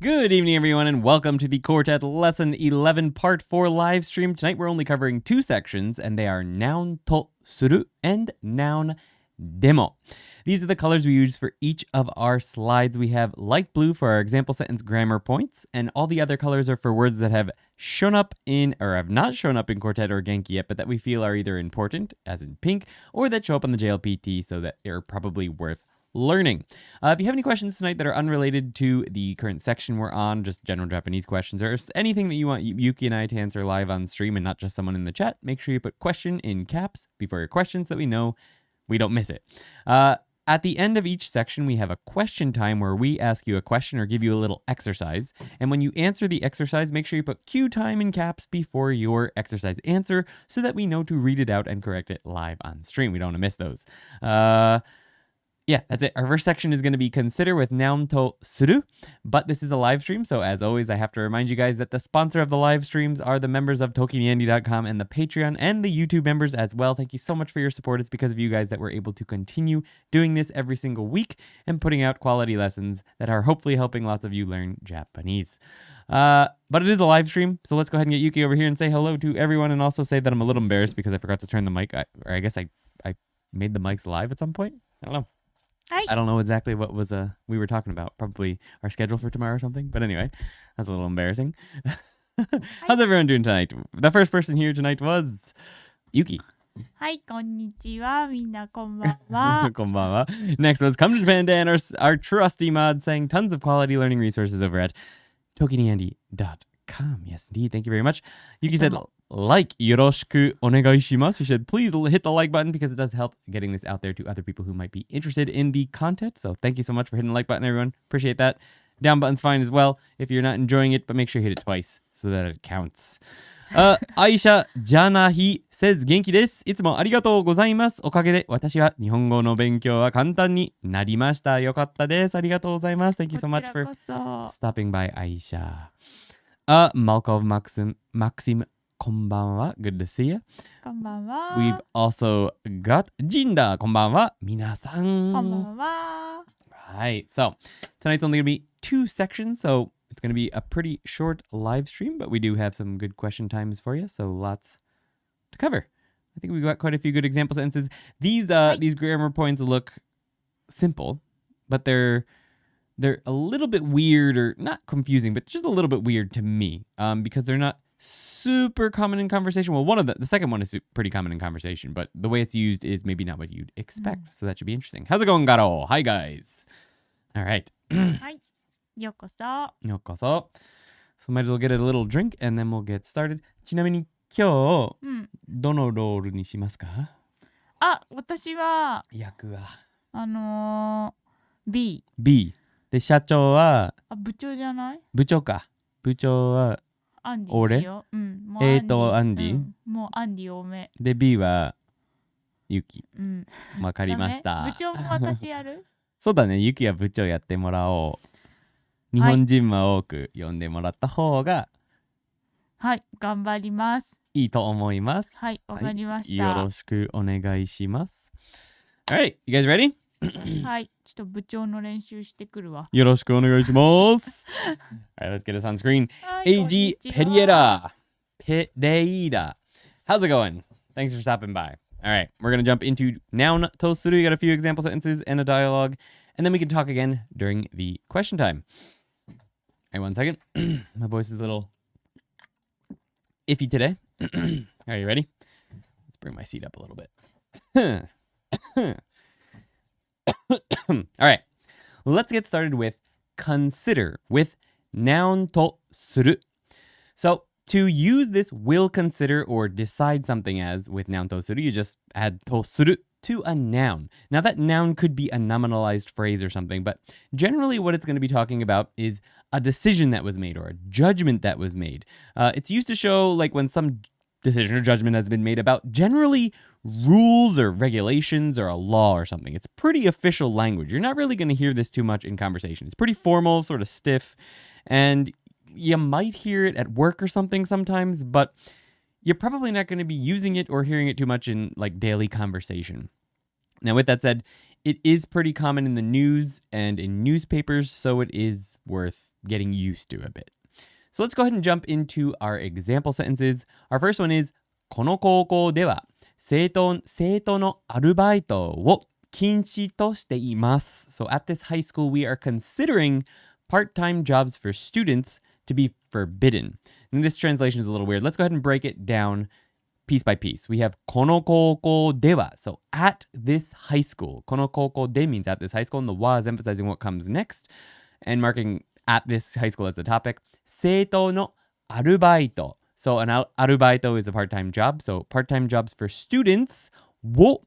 Good evening, everyone, and welcome to the Quartet Lesson 11 Part 4 live stream. Tonight we're only covering two sections, and they are N toする and Nでも. These are the colors we use for each of our slides. We have light blue for our example sentence grammar points, and all the other colors are for words that have shown up in, or have not shown up in Quartet or Genki yet, but that we feel are either important, as in pink, or that show up on the JLPT, so that they're probably worth learning. If you have any questions tonight that are unrelated to the current section we're on, just general Japanese questions, or anything that you want Yuki and I to answer live on stream and not just someone in the chat, make sure you put question in caps before your questions so that we know we don't miss it. At the end of each section, we have a question time where we ask you a question or give you a little exercise. And when you answer the exercise, make sure you put Q time in caps before your exercise answer so that we know to read it out and correct it live on stream. We don't want to miss those. Yeah, that's it. Our first section is going to be consider with N toする, but this is a live stream, so as always, I have to remind you guys that the sponsor of the live streams are the members of ToKini and the Patreon and the YouTube members as well. Thank you so much for your support. It's because of you guys that we're able to continue doing this every single week and putting out quality lessons that are hopefully helping lots of you learn Japanese. But it is a live stream, so let's go ahead and get Yuki over here and say hello to everyone, and also say that I'm a little embarrassed because I forgot to turn the mic, or I guess I made the mics live at some point. I don't know. Hi. I don't know exactly what was we were talking about. Probably our schedule for tomorrow or something. But anyway, that's a little embarrassing. How's everyone doing tonight? The first person here tonight was Yuki. Hi, こんにちは。みんなこんばんは。Konbanwa. Next was Come to Japan Dan, our trusty mod, saying tons of quality learning resources over at ToKiniAndy.com. Yes, indeed. Thank you very much. Yuki said, like, yoroshiku onegaishimasu. You should please hit the like button because it does help getting this out there to other people who might be interested in the content. So thank you so much for hitting the like button, everyone. Appreciate that. Down button's fine as well if you're not enjoying it, but make sure you hit it twice so that it counts. Aisha Janahi says, 元気です。いつもありがとうございます。おかげで私は日本語の勉強は簡単になりました。よかったです。ありがとうございます。Thank you so much for stopping by, Aisha. Malkov Maxim. Konbanwa. Good to see you. Konbanwa. We've also got Jinda. Konbanwa. Minasan. Konbanwa. Right. So tonight's only going to be two sections, so it's going to be a pretty short live stream, but we do have some good question times for you, so lots to cover. I think we got quite a few good example sentences. These grammar points look simple, but they're a little bit weird, or not confusing, but just a little bit weird to me, because they're not super common in conversation. Well, the second one is pretty common in conversation, but the way it's used is maybe not what you'd expect. So that should be interesting. How's it going, Garo? Hi, guys. All right. Hi. Yokoso. Yokoso. So might as well get a little drink and then we'll get started. ちなみに今日、どのロールにしますか？私は役はB。で、社長は部長じゃない？部長か。部長はアンディ俺？アンディ。もうアンディ多め。で、B はユキ。わかりました。部長も私やる？そうだね。ユキは部長やってもらおう。日本人は多く呼んでもらった方が、はい、頑張ります。いいと思います。はい、わかりました。よろしくお願いします。Alright, you guys ready? はい、ちょっと部長の練習してくるわ。よろしくお願いします。Alright, let's get us on screen. AG Pereira. How's it going? Thanks for stopping by. Alright, we're going to jump into N toする. You got a few example sentences and a dialogue, and then we can talk again during the question time. Alright, 1 second. My voice is a little iffy today. Are you ready? Let's bring my seat up a little bit. All right, let's get started with consider with N toする. So to use this will consider or decide something as with N toする, you just add toするto a noun. Now that noun could be a nominalized phrase or something, but generally what it's going to be talking about is a decision that was made or a judgment that was made. It's used to show like when some decision or judgment has been made about generally rules or regulations or a law or something. It's pretty official language. You're not really going to hear this too much in conversation. It's pretty formal, sort of stiff, and you might hear it at work or something sometimes, but you're probably not going to be using it or hearing it too much in like daily conversation. Now, with that said, it is pretty common in the news and in newspapers, so it is worth getting used to a bit. So let's go ahead and jump into our example sentences. Our first one is この高校では生徒のアルバイトを禁止としています. So at this high school, we are considering part-time jobs for students to be forbidden. And this translation is a little weird. Let's go ahead and break it down piece by piece. We have この高校では. So at this high school. この高校で means at this high school, and the wa is emphasizing what comes next and marking at this high school as the topic. 生徒のアルバイト. So an arubaito is a part-time job. So part-time jobs for students. を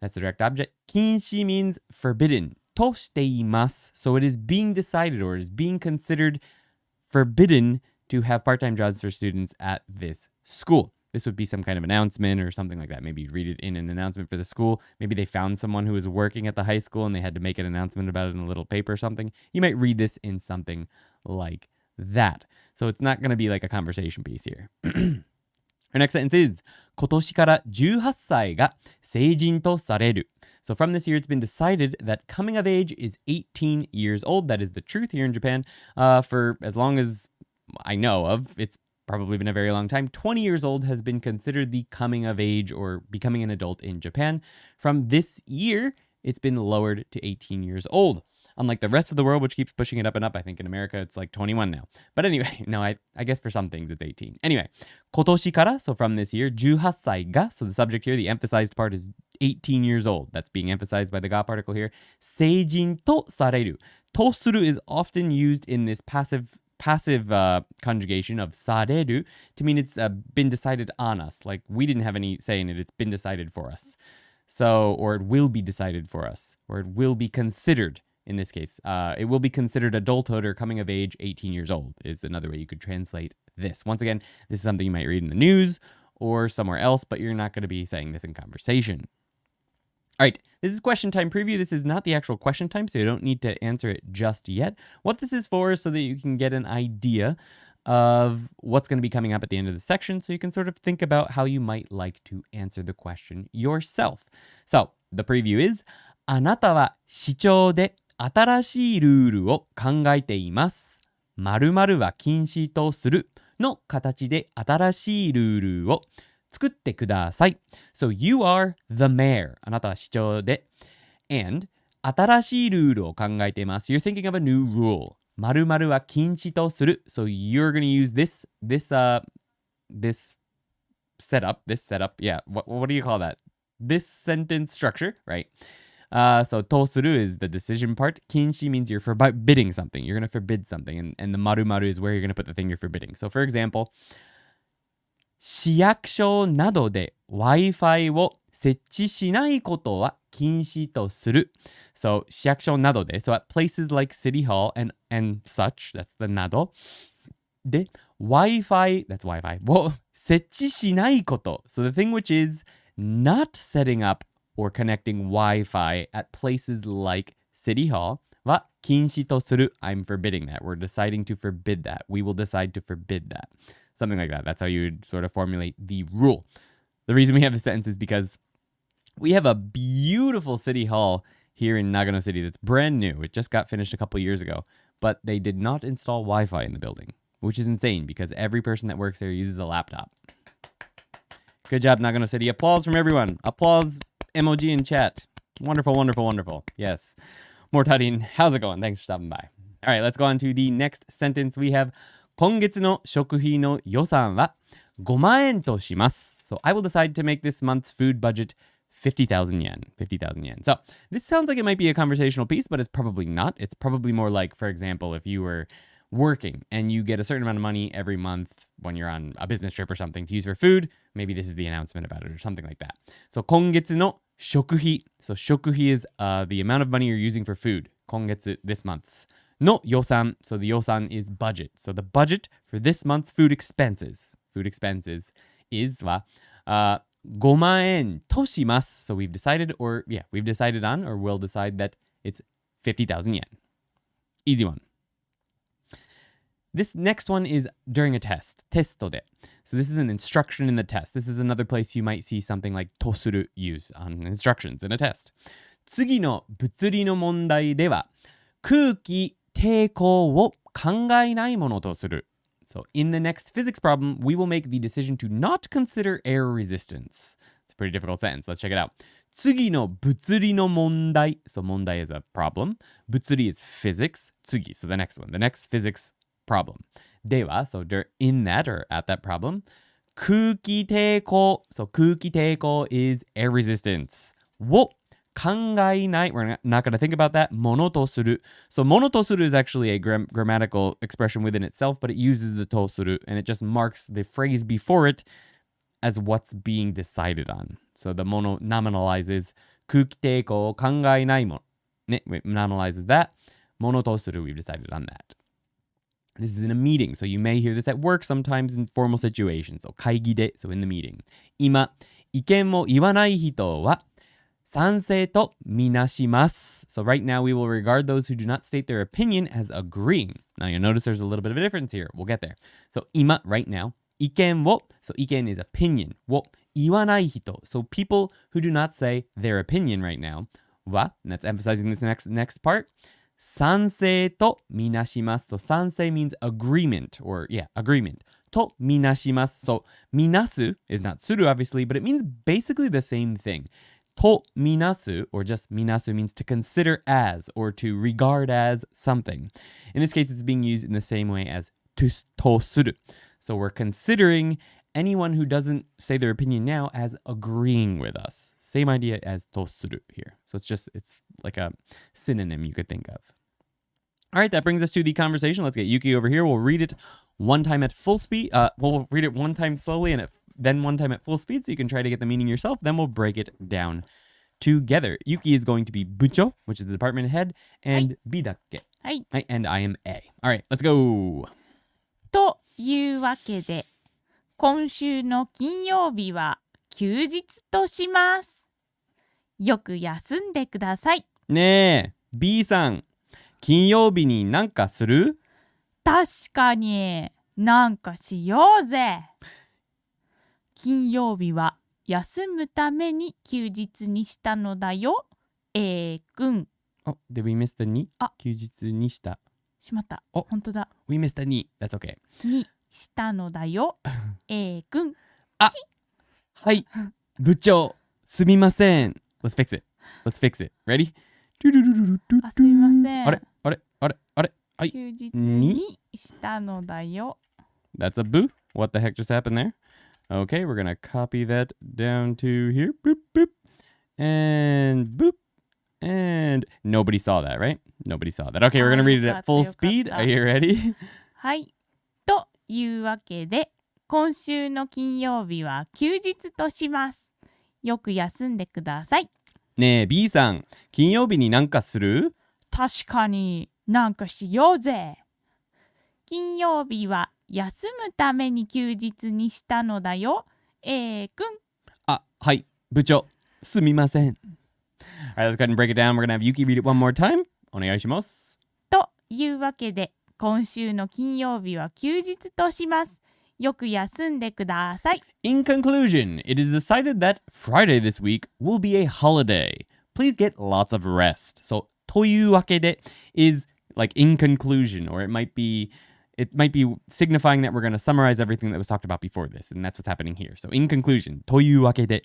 that's the direct object. 禁止 means forbidden. としています. So it is being decided or it is being considered forbidden to have part-time jobs for students at this school. This would be some kind of announcement or something like that. Maybe you'd read it in an announcement for the school. Maybe they found someone who was working at the high school and they had to make an announcement about it in a little paper or something. You might read this in something like that. So it's not going to be like a conversation piece here. Our next sentence is 今年から18歳が成人とされる. So from this year, it's been decided that coming of age is 18 years old. That is the truth here in Japan. For as long as I know of, it's probably been a very long time. 20 years old has been considered the coming of age or becoming an adult in Japan. From this year, it's been lowered to 18 years old. Unlike the rest of the world, which keeps pushing it up and up. I think in America, it's like 21 now. But anyway, no, I guess for some things it's 18. Anyway, 今年から, so from this year, 18歳が, so the subject here, the emphasized part is 18 years old. That's being emphasized by the ga particle here. 成人とされる. とする is often used in this passive conjugation of される to mean it's been decided on us. Like we didn't have any say in it. It's been decided for us. So, or it will be decided for us, or it will be considered. In this case, it will be considered adulthood or coming of age 18 years old is another way you could translate this. Once again, this is something you might read in the news or somewhere else, but you're not going to be saying this in conversation. All right, this is question time preview. This is not the actual question time, so you don't need to answer it just yet. What this is for is so that you can get an idea of what's going to be coming up at the end of the section, so you can sort of think about how you might like to answer the question yourself. So, the preview is, あなたは市長で新しいルールを考えています。〇〇は禁止とするの形で新しいルールを作ってください。So you are the mayor. あなたは市長で。And 新しいルールを考えています。You're thinking of a new rule. 〇〇は禁止とする。So you're going to use this setup. Yeah, what do you call that? This sentence structure, right? So とする is the decision part. 禁止 means you're forbidding something. You're going to forbid something. And the maru maru is where you're going to put the thing you're forbidding. So for example, 市役所などで Wi-Fi を設置しないことは禁止とする. So 市役所などで. So at places like City Hall and such, that's the など. で Wi-Fi, that's Wi-Fi を設置しないこと. So the thing which is not setting up or connecting Wi-Fi at places like City Hall は禁止とする. I'm forbidding that. We're deciding to forbid that. We will decide to forbid that. Something like that. That's how you would sort of formulate the rule. The reason we have this sentence is because we have a beautiful City Hall here in Nagano City that's brand new. It just got finished a couple years ago. But they did not install Wi-Fi in the building, which is insane because every person that works there uses a laptop. Good job, Nagano City. Applause from everyone. Applause. Emoji in chat. Wonderful, wonderful, wonderful. Yes. Mortadin, how's it going? Thanks for stopping by. All right, let's go on to the next sentence. We have 今月の食費の予算は5万円とします. So I will decide to make this month's food budget 50,000 yen. 50,000 yen. So this sounds like it might be a conversational piece, but it's probably not. It's probably more like, for example, if you were working and you get a certain amount of money every month when you're on a business trip or something to use for food, maybe this is the announcement about it or something like that. So 今月の食費. So 食費 is the amount of money you're using for food. 今月, this month's. の予算. So the 予算 is budget. So the budget for this month's food expenses is は5万円とします. So we've decided on or will decide that it's 50,000 yen. Easy one. This next one is during a test. テストで. So this is an instruction in the test. This is another place you might see something like とする used on instructions in a test. 次の物理の問題では空気抵抗を考えないものとする. So in the next physics problem, we will make the decision to not consider air resistance. It's a pretty difficult sentence. Let's check it out. 次の物理の問題. So 問題 is a problem. 物理 is physics. 次, so the next one. The next physics problem. では, so in that or at that problem, 空気抵抗. So 空気抵抗 is air resistance. を考えない. We're not going to think about that. ものとする. So ものとする is actually a grammatical expression within itself, but it uses the とする, and it just marks the phrase before it as what's being decided on. So the mono nominalizes 空気抵抗を考えないもの. It nominalizes that. ものとする, we've decided on that. This is in a meeting, so you may hear this at work, sometimes in formal situations. So 会議で, so in the meeting. 今、意見を言わない人は賛成とみなします. So right now we will regard those who do not state their opinion as agreeing. Now you'll notice there's a little bit of a difference here. We'll get there. So 今, right now. 意見を, so 意見 is opinion. を言わない人. So people who do not say their opinion right now. は, and that's emphasizing this next part. 賛成とみなします. So 賛成 means agreement or agreement. とみなします. So みなす is not する obviously, but it means basically the same thing. とみなす or just みなす means to consider as or to regard as something. In this case, it's being used in the same way as とする. So we're considering anyone who doesn't say their opinion now as agreeing with us. Same idea as とする here. So it's like a synonym you could think of. All right, that brings us to the conversation. Let's get Yuki over here. We'll read it one time at full speed. We'll read it one time slowly and then one time at full speed so you can try to get the meaning yourself. Then we'll break it down together. Yuki is going to be bucho, which is the department head, and bidakke. And I am A. All right, let's go. というわけで、今週の金曜日は休日とします。よく休んでください。ねえ、B さん、金曜日になんかする？確かに、なんかしようぜ。金曜日は休むために休日にしたのだよ、A 君。Oh, did we miss the に？休日にした。しまった。本当だ。We missed the に。That's okay. にしたのだよ、A 君。はい、部長、すみません。Let's fix it. Ready? すみません。あれはい。休日にしたのだよ。That's a boo. What the heck just happened there? Okay, we're gonna copy that down to here. Boop, boop. And boop. And nobody saw that, right? Nobody saw that. Okay, we're gonna read it at full speed. Are you ready? はい。というわけで、今週の金曜日は休日とします。よく休んでください。ねえ B さん、金曜日になんかする？確かに、なんかしようぜ。金曜日は休むために休日にしたのだよ、A 君。はい、部長、すみません。Alright, let's go ahead and break it down. We're gonna have Yuki read it one more time. お願いします。というわけで、今週の金曜日は休日とします。よく休んでください。In conclusion, it is decided that Friday this week will be a holiday. Please get lots of rest. So, というわけで is like in conclusion, or it might be signifying that we're going to summarize everything that was talked about before this, and that's what's happening here. So, in conclusion, というわけで。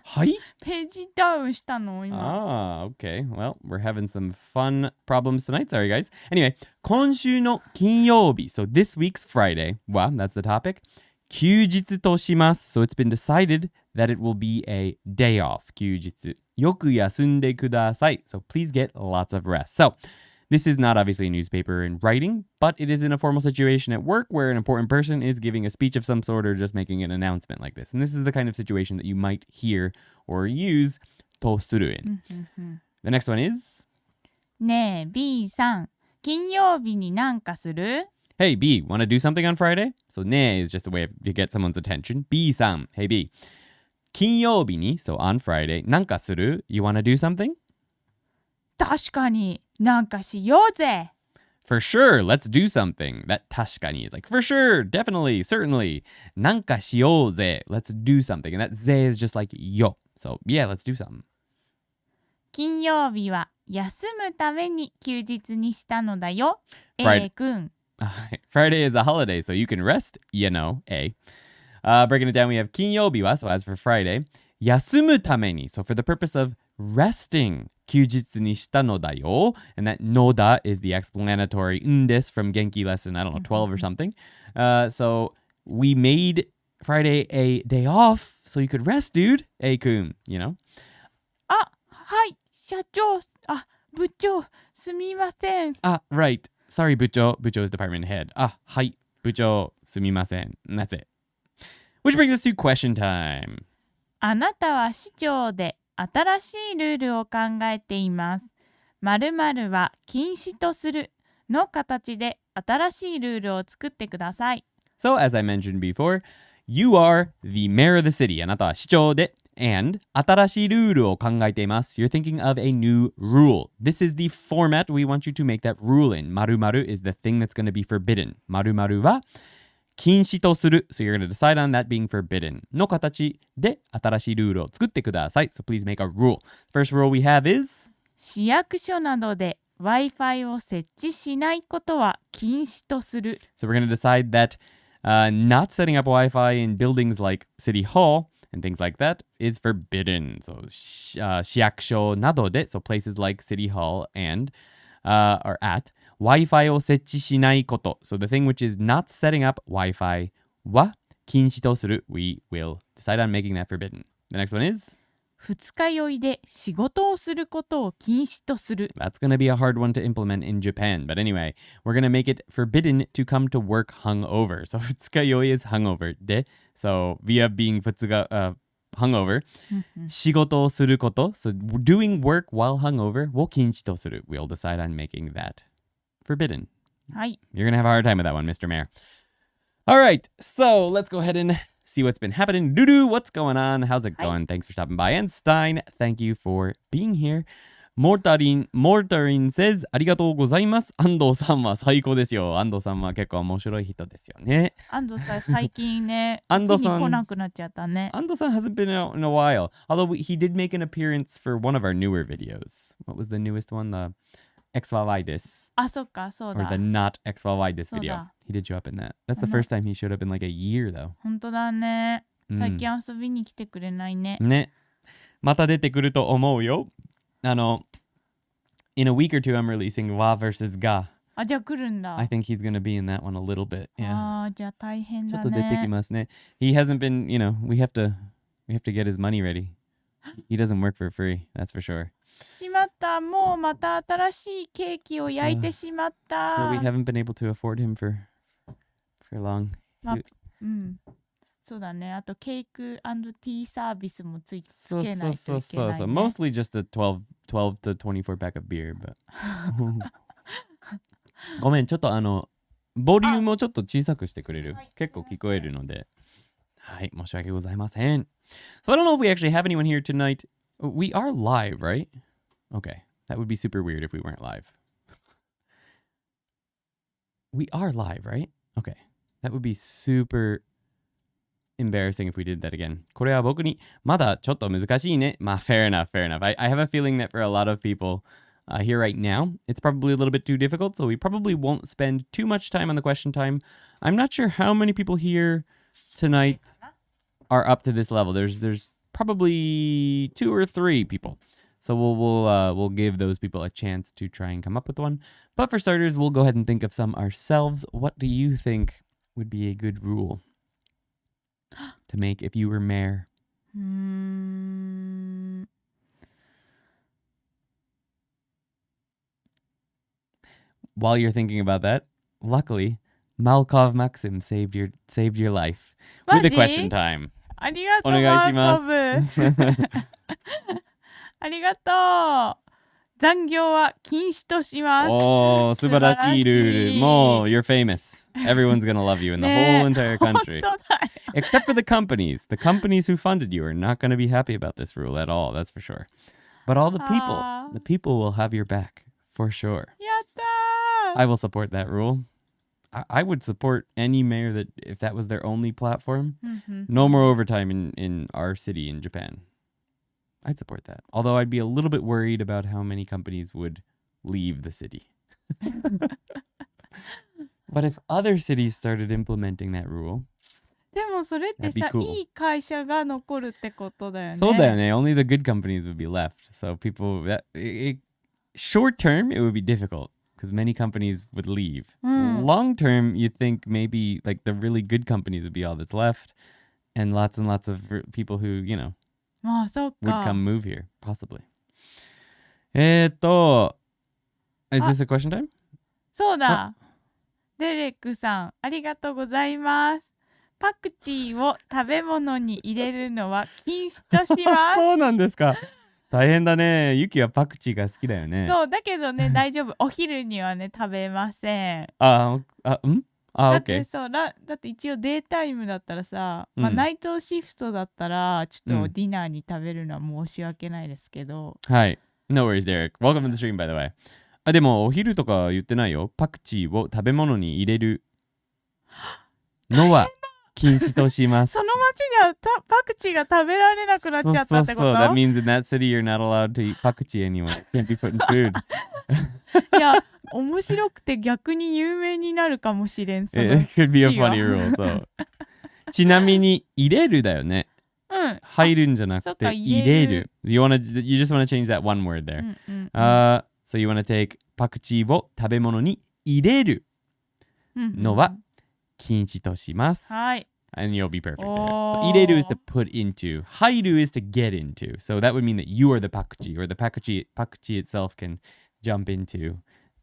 はい？ページダウンしたの今。Okay. Well, we're having some fun problems tonight. Sorry, guys. Anyway, 今週の金曜日. So this week's Friday. Well, that's the topic. 休日とします. So it's been decided that it will be a day off. 休日。よく休んでください. So please get lots of rest. So this is not obviously a newspaper in writing, but it is in a formal situation at work where an important person is giving a speech of some sort or just making an announcement like this. And this is the kind of situation that you might hear or use とする in. The next one is ねえ B さん、金曜日になんかする？ Hey B, want to do something on Friday? So ね is just a way to get someone's attention. B さん、Hey B. 金曜日に so on Friday なんかする？ You want to do something? 確かに、なんかしようぜ。For sure, let's do something. That 確かに is like, for sure, definitely, certainly. なんかしようぜ. Let's do something. And that ぜ is just like, yo. So, yeah, let's do something. 金曜日は休むために休日にしたのだよ。 Friday. A 君 Friday is a holiday, so you can rest, you know, A. Breaking it down, we have 金曜日は, so as for Friday, 休むために, so for the purpose of resting, 休日にしたのだよ. And that のだ is the explanatory んです from Genki lesson, I don't know, 12 or something. So we made Friday a day off so you could rest, dude. A-kun, you know? あ、はい社長、あ、部長すみません。 Right. Sorry, 部長. 部長 is department head. はい。部長すみません. And that's it. Which brings us to question time. あなたは市長で新しいルールを考えています。〇〇は禁止とするの形で新しいルールを作ってください。 So, as I mentioned before, you are the mayor of the city. あなたは市長で and 新しいルールを考えています。You're thinking of a new rule. This is the format we want you to make that rule in. 〇〇 is the thing that's going to be forbidden. 〇〇は禁止とする. So you're going to decide on that being forbidden. の形で新しいルールを作ってください. So please make a rule. First rule we have is 市役所などで Wi-Fi を設置しないことは禁止とする。 So we're going to decide that not setting up Wi-Fi in buildings like City Hall and things like that is forbidden. So 市役所などで, so places like City Hall and or at Wi-Fi を設置しないこと. So the thing which is not setting up Wi-Fi は禁止とする. We will decide on making that forbidden. The next one is 二日酔いで仕事をすることを禁止とする。 That's going to be a hard one to implement in Japan. But anyway, we're going to make it forbidden to come to work hungover. So 二日酔い is hungover. で So via being 二日hungover, 仕事をすること So doing work while hungover を禁止とする. We'll decide on making that forbidden. はい。 You're going to have a hard time with that one, Mr. Mayor. All right, so let's go ahead and see what's been happening. Doo-doo, what's going on? How's it going? Thanks for stopping by. And Stein, thank you for being here. Mortarin says, ありがとうございます。安藤さんは最高ですよ。安藤さんは結構面白い人ですよね。安藤さん最近ね、安藤さんうちに来なくなっちゃったね。安藤さん hasn't been out in a while. Although he did make an appearance for one of our newer videos. What was the newest one? The XYY this. あ、そっか、そう Or だ。 the not XYY this そう video. だ。 He did show up in that. That's the first time he showed up in like a year though. 本当だね。うん最近遊びに来てくれないね。ね。また出てくると思うよ。in a week or two I'm releasing Wa versus Ga. あ、じゃあ来るんだ。 I think he's gonna be in that one a little bit. Yeah. あー、じゃあ大変だちょっと出てきね。ますね。He hasn't been, you know, we have to get his money ready. He doesn't work for free, that's for sure. しまった。もうまた新しいケーキを焼いてしまった。 So we haven't been able to afford him for long. まあ、うん。そうだね。あとケーク&ティーサービスもつけないといけない、ね。 Mostly just a 12 to 24 pack of beer, but ごめん、ちょっとボリュームをちょっと小さくしてくれる？結構聞こえるので。はい、申し訳ございません。So I don't know if we actually have anyone here tonight. We are live, right? Okay, that would be super weird if we weren't live. We are live, right? Okay, that would be super embarrassing if we did that again. これは僕にまだちょっと難しいね。まあ、fair enough, fair enough. I have a feeling that for a lot of people here right now, it's probably a little bit too difficult, so we probably won't spend too much time on the question time. I'm not sure how many people here tonight are up to this level. There's probably 2 or 3 people. So we'll give those people a chance to try and come up with one. But for starters, we'll go ahead and think of some ourselves. What do you think would be a good rule to make if you were mayor? While you're thinking about that, luckily, Malkov Maxim saved your life with the question time. ありがとう。お願いします。マーコブありがとう。残業は禁止とします。Oh, 素晴らしいルール。もう you're famous. Everyone's gonna love you in the whole entire country. 本当だよ。 Except for the companies. The companies who funded you are not going to be happy about this rule at all, that's for sure. But all the people will have your back, for sure. やったー。 I will support that rule. I would support any mayor that, if that was their only platform, no more overtime in our city in Japan. I'd support that. Although I'd be a little bit worried about how many companies would leave the city. But if other cities started implementing that rule, でもそれって that'd be さ、 cool. いい会社が残るってことだよね。そうだよね. Only the good companies would be left. So people short term it would be difficult because many companies would leave. Long term, you think maybe like the really good companies would be all that's left, and lots of people who, you know, まあそう would か。 come move here, possibly. Is this a question time? そうだ。デレックさん、ありがとうございます。パクチーを食べ物に入れるのは禁止とします。そうなんですか。大変だね。ユキはパクチーが好きだよね。そうだけどね、大丈夫。お昼にはね、食べません。だって OK そうだって一応デイタイムだったらさ、まあ、ナイトシフトだったらちょっとディナーに食べるのは申し訳ないですけど。はい。No worries, Derek. Welcome to the stream, by the way. でもお昼とか言ってないよ。パクチーを食べ物に入れるのは禁止とします。その町ではパクチーが食べられなくなっちゃったってこと？そう。That means in that city you're not allowed to eat パクチー anymore. Can't be put in food. いや、面白くて逆に有名になるかもしれん。It could be a funny rule. So. ちなみに入れるだよね。うん。入るんじゃなくて入れる。You just want to change that one word there. So you want to take パクチーを食べ物に入れるのは禁止とします。はい。And you'll be perfect there. So 入れる is to put into. 入る is to get into. So that would mean that you are the パクチー or the パクチー itself can jump into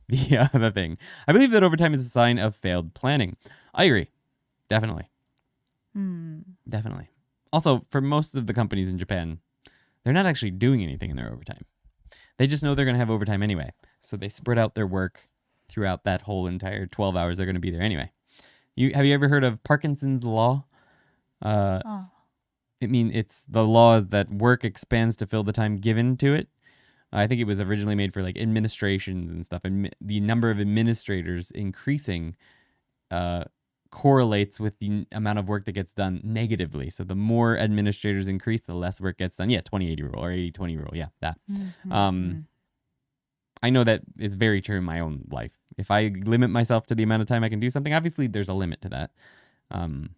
the other thing. I believe that overtime is a sign of failed planning. I agree. Definitely. Definitely. Also, for most of the companies in Japan, they're not actually doing anything in their overtime. They just know they're going to have overtime anyway. So they spread out their work throughout that whole entire 12 hours they're going to be there anyway. Have you ever heard of Parkinson's law? It's the law is that work expands to fill the time given to it. I think it was originally made for like administrations and stuff. And the number of administrators increasing correlates with the amount of work that gets done negatively. So the more administrators increase, the less work gets done. Yeah, 20-80 rule or 80-20 rule. Yeah, that. I know that is very true in my own life. If I limit myself to the amount of time I can do something, obviously there's a limit to that. I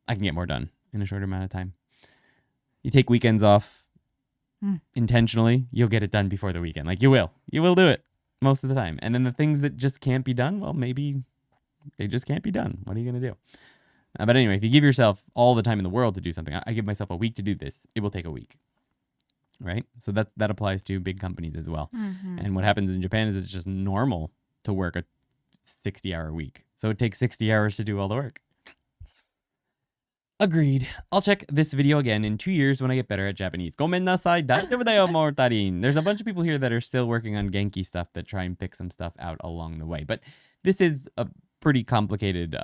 can get more done in a shorter amount of time. You take weekends off intentionally, you'll get it done before the weekend. Like you will do it most of the time. And then the things that just can't be done, well, maybe they just can't be done. What are you going to do? But anyway, if you give yourself all the time in the world to do something, I give myself a week to do this, it will take a week. Right? So that applies to big companies as well. And what happens in Japan is it's just normal to work a 60-hour week. So it takes 60 hours to do all the work. Agreed. I'll check this video again in 2 years when I get better at Japanese. ごめんなさい。大丈夫だよ、モータリン. There's a bunch of people here that are still working on Genki stuff that try and pick some stuff out along the way. But this is a pretty complicated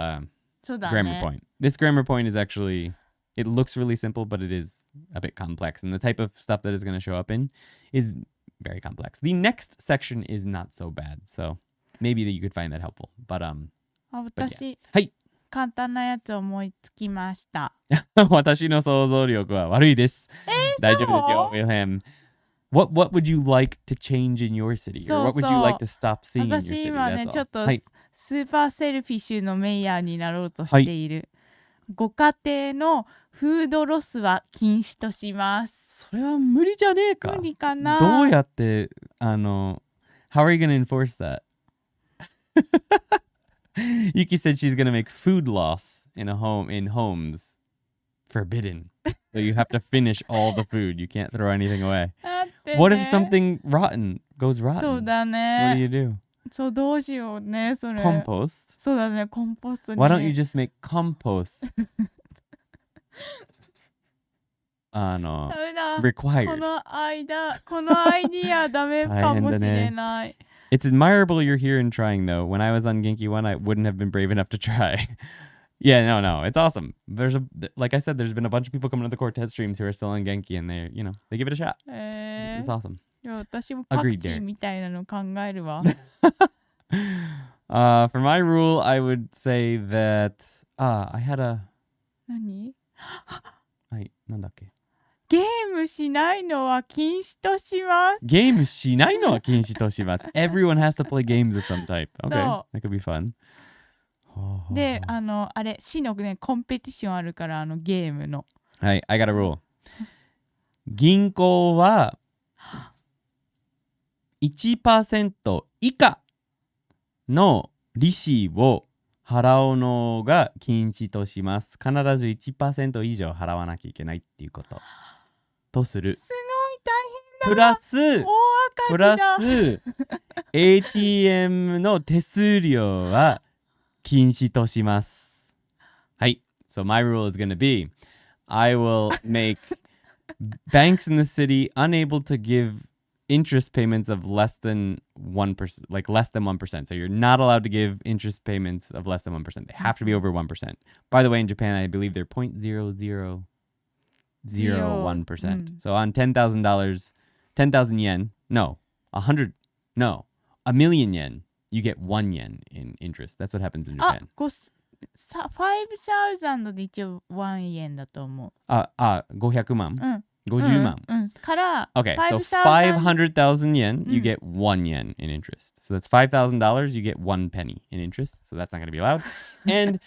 grammar point. This grammar point is actually, it looks really simple, but it is a bit complex. And the type of stuff that it's going to show up in is very complex. The next section is not so bad. So maybe that you could find that helpful. But私、はい。簡単なやつ思いつきました。私の想像力は悪いです。大丈夫ですよ、Wilhelm. What would you like to change in your city? Or what would you like to stop seeing in your city? 私今ね、ちょっとスーパーセルフィッシュのメイヤーになろうとしている。ご家庭のフードロスは禁止とします。それは無理じゃねえか。無理かな。どうやってhow are you going to enforce that? Yuki said she's going to make food loss in homes forbidden. So you have to finish all the food. You can't throw anything away. What if something goes rotten? そうだね。What do you do? そうどうしようねそれ。Compost? そうだねコンポストに、ね。Why don't you just make compost? Required. このアイディアダメかもしれない。It's admirable you're here and trying, though. When I was on Genki 1, I wouldn't have been brave enough to try. Yeah, no, it's awesome. Like I said, there's been a bunch of people coming to the Quartet streams who are still on Genki, and they give it a shot. It's awesome. 私もパクチーみたいなの考えるわ。For my rule, I would say that I had a 何？はい、なんだっけ？ゲームしないのは禁止とします。ゲームしないのは禁止とします。Everyone has to play games of some type. Okay, そ that could be fun. う。で、あれ、市のね、コンペティションあるから、ゲームの。はい、I got a rule. 銀行は 1% 以下の利子を払うのが禁止とします。必ず 1% 以上払わなきゃいけないっていうこととする。すごい大変だ。プ大赤字だ。ラス ATM の手数料は禁止とします。はい。So my rule is going to be I will make banks in the city unable to give interest payments of less than 1%, like less than 1%. So you're not allowed to give interest payments of less than 1%. They have to be over 1%. By the way, in Japan, I believe they're 0.0001%. So on $10,000, 10,000 yen, no, 100, no, a million yen, you get 1 yen in interest. That's what happens in Japan. 5,000で一応1円だと思う。500万、50万。から、Okay, so 500,000 yen, you get 1 yen in interest. So that's $5,000, you get 1 penny in interest. So that's not going to be allowed. And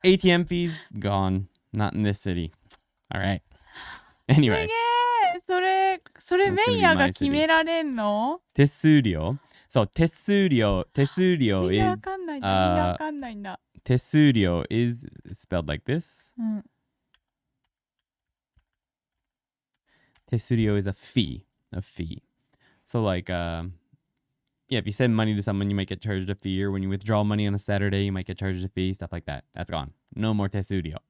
ATM fees, gone. Not in this city. All right. Anyway. それメイヤーが決められんの？手数料。そう、手数料 is みんなわかんないんだ。手数料 is spelled like this. 手数料 is a fee. So like, yeah, if you send money to someone, you might get charged a fee, or when you withdraw money on a Saturday, you might get charged a fee, stuff like that. That's gone. No more 手数料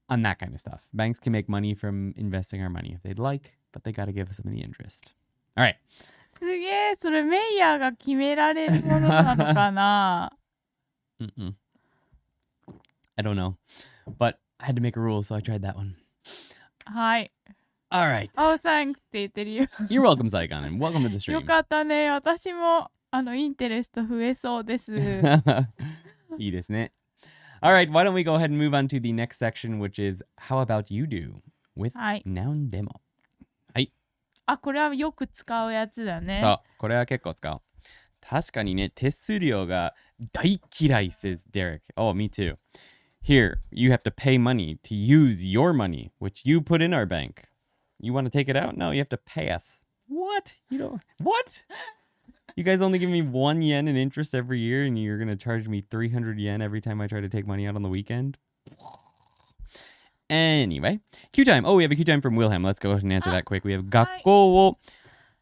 on that kind of stuff. Banks can make money from investing our money if they'd like, but they got to give us some of the interest. All right. すげえ、それメイヤーが決められるものなのかなI don't know. But I had to make a rule, so I tried that one. はい。All right. Oh, thanks って言ってるよ。You're welcome, Saigon, and welcome to the stream. よかったね。私もインテレスト増えそうです。いいですね。All right, why don't we go ahead and move on to the next section, which is How About You Do with Noun Demo. はい。これはよく使うやつだね。そう、これは結構使う。確かにね、手数料が大嫌い says Derek. Oh, me too. Here, you have to pay money to use your money, which you put in our bank. You want to take it out? No, you have to pay us. What? What? You guys only give me 1 yen in interest every year, and you're going to charge me 300 yen every time I try to take money out on the weekend? Anyway, Q time. Oh, we have a Q time from Wilhelm. Let's go ahead and answer that quick. We have 学校を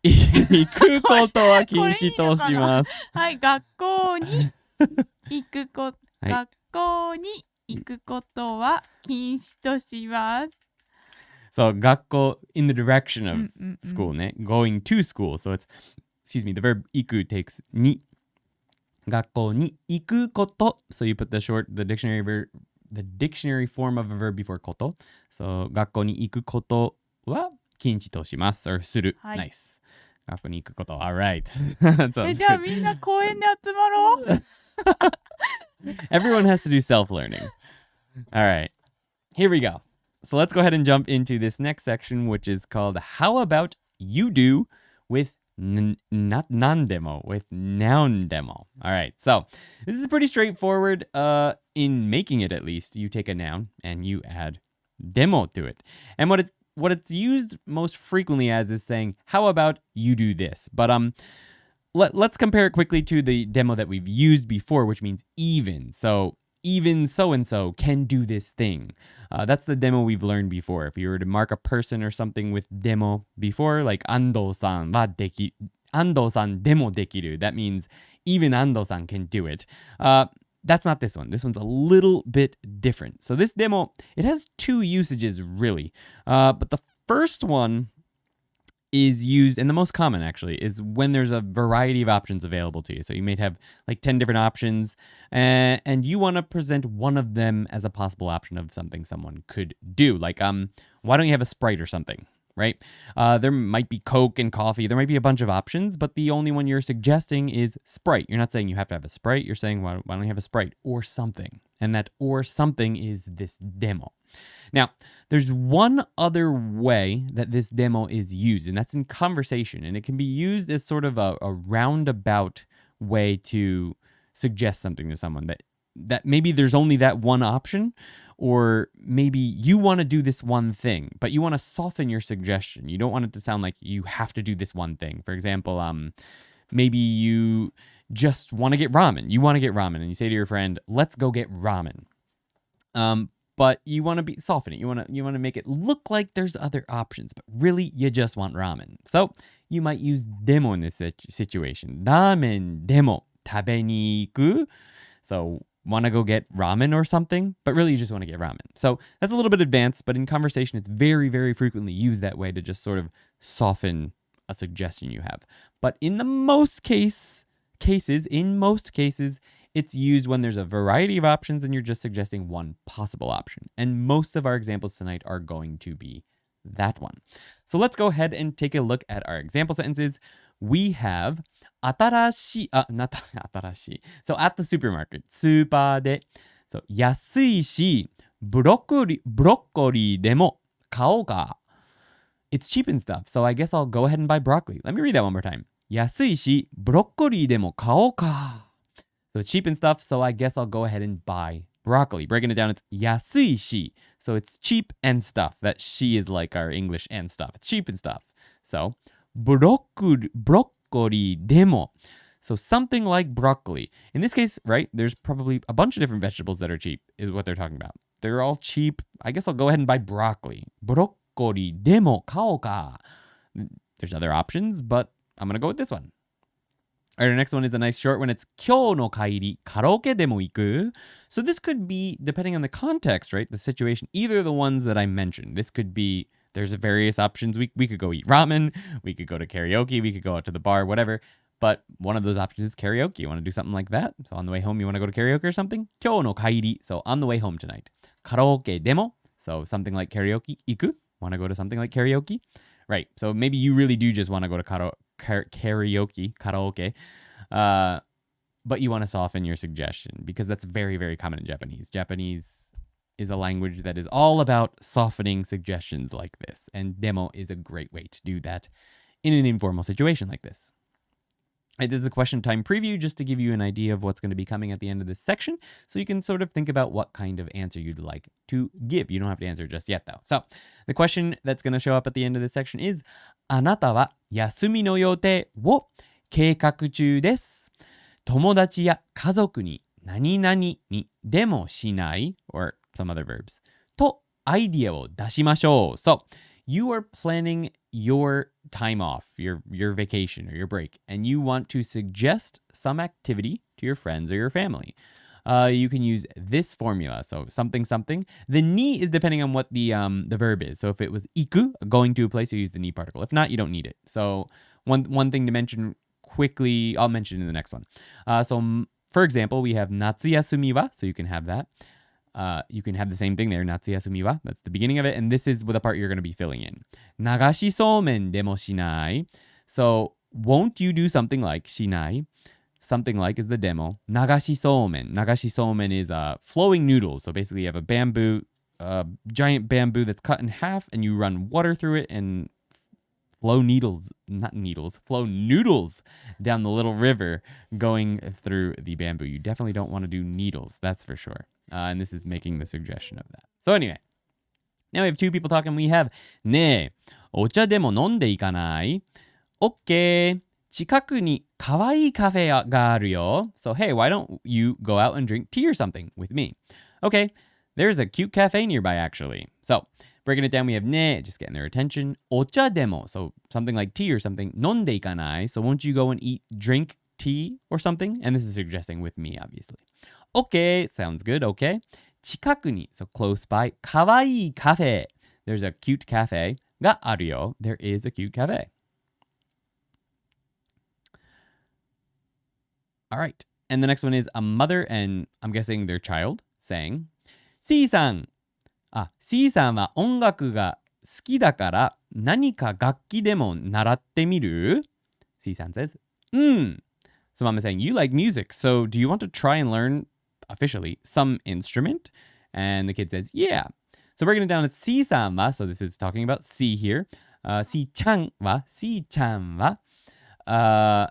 行くことは禁止とします。はい、学校に行くこと、学校に行くことは禁止とします。So, 学校 in the direction of school, ね。Going to school. So it's, excuse me, the verb 行く takes に。学校に行くこと。So you put the dictionary form of a verb before こと。So 学校に行くことは禁止とします。or する。Nice. 学校に行くこと。Alright. じゃあみんな公園で集まろう。Everyone has to do self-learning. Alright. Here we go. So let's go ahead and jump into this next section, which is called How About You Do with not non-demo, with noun demo. All right, so this is pretty straightforward. In making it, at least, you take a noun and you add demo to it. And what it's used most frequently as is saying, how about you do this? But let's compare it quickly to the demo that we've used before, which means even. So even so-and-so can do this thing. That's the demo we've learned before. If you were to mark a person or something with demo before, like Ando-san wa Ando-san demo dekiru, that means even Ando-san can do it. That's not this one. This one's a little bit different. So this demo, it has two usages, really. But the first one is used, and the most common actually, is when there's a variety of options available to you. So you may have like 10 different options, and you want to present one of them as a possible option of something someone could do. Like, why don't you have a Sprite or something? right? There might be Coke and coffee. There might be a bunch of options, but the only one you're suggesting is Sprite. You're not saying you have to have a Sprite. You're saying, why don't you have a Sprite or something? And that or something is this demo. Now, there's one other way that this demo is used, and that's in conversation. And it can be used as sort of a roundabout way to suggest something to someone that maybe there's only that one option, or maybe you want to do this one thing, but you want to soften your suggestion. You don't want it to sound like you have to do this one thing. For example, maybe you just want to get ramen. You want to get ramen, and you say to your friend, let's go get ramen. But you want to soften it. You want to make it look like there's other options, but really you just want ramen. So you might use demo in this situation. Ramen demo tabe ni iku. So want to go get ramen or something, but really you just want to get ramen. So that's a little bit advanced, but in conversation it's very, very frequently used that way to just sort of soften a suggestion you have. But in most cases, it's used when there's a variety of options and you're just suggesting one possible option. And most of our examples tonight are going to be that one. So let's go ahead and take a look at our example sentences. We have 新しい, not 新しい. So at the supermarket, スーパーで, so 安いし、ブロッコリーでも買おうか. It's cheap and stuff, so I guess I'll go ahead and buy broccoli. Let me read that one more time. 安いし、ブロッコリーでも買おうか. So it's cheap and stuff, so I guess I'll go ahead and buy broccoli. Breaking it down, it's 安いし. So it's cheap and stuff. That she is like our English and stuff. It's cheap and stuff. So ブロッコリーでも. So something like broccoli. In this case, right, there's probably a bunch of different vegetables that are cheap, is what they're talking about. They're all cheap. I guess I'll go ahead and buy broccoli. ブロッコリーでも買おうか. There's other options, but I'm going to go with this one. All right, our next one is a nice short one. It's 今日の帰りカラオケでも行く? So this could be, depending on the context, right, the situation, either of the ones that I mentioned. This could be, there's various options. We could go eat ramen. We could go to karaoke. We could go out to the bar, whatever. But one of those options is karaoke. You want to do something like that? So on the way home, you want to go to karaoke or something? 今日の帰り. So on the way home tonight. カラオケでも. So something like karaoke. 行く? Want to go to something like karaoke? Right. So maybe you really do just want to go to karaoke, but you want to soften your suggestion because that's very, very common in Japanese. Japanese is a language that is all about softening suggestions like this, and demo is a great way to do that in an informal situation like this. Right, this is a question time preview just to give you an idea of what's going to be coming at the end of this section, so you can sort of think about what kind of answer you'd like to give. You don't have to answer just yet, though. So the question that's going to show up at the end of this section is, あなたは休みの予定を計画中です。友達や家族に何々にでもしない or some other verbs とアイディアを出しましょう。So, you are planning your time off, your vacation or your break, and you want to suggest some activity to your friends or your family. You can use this formula. So something. The ni is depending on what the verb is. So if it was iku, going to a place, you use the ni particle. If not, you don't need it. So one thing to mention quickly, I'll mention in the next one. So for example, we have natsuyasumi wa, so you can have that. You can have the same thing there, natsuyasumi wa. That's the beginning of it, and this is the part you're going to be filling in. Nagashi soumen demo shinai. So won't you do something like shinai? Something like is the demo. Nagashi soumen. Nagashi soumen is flowing noodles. So basically you have a giant bamboo that's cut in half, and you run water through it and flow noodles down the little river going through the bamboo. You definitely don't want to do needles, that's for sure. And this is making the suggestion of that. So anyway, now we have two people talking. We have ねえ、お茶でも飲んでいかない? OK. 近くに可愛いカフェがあるよ. So hey, why don't you go out and drink tea or something with me? Okay, there's a cute cafe nearby actually. So breaking it down, we have ね, just getting their attention. お茶でも, so something like tea or something. 飲んでいかない? So won't you go and drink tea or something? And this is suggesting with me, obviously. Okay, sounds good, okay. 近くに, so close by. 可愛いカフェ. There's a cute cafe があるよ. There is a cute cafe. All right. And the next one is a mother and I'm guessing their child saying, C さんは音楽が好きだから何か楽器でも習ってみる? C-san says, So mom is saying, you like music, so do you want to try and learn, officially, some instrument? And the kid says, yeah. So breaking it down, it's C-san wa, so this is talking about C here. C-chan wa, C-chan wa.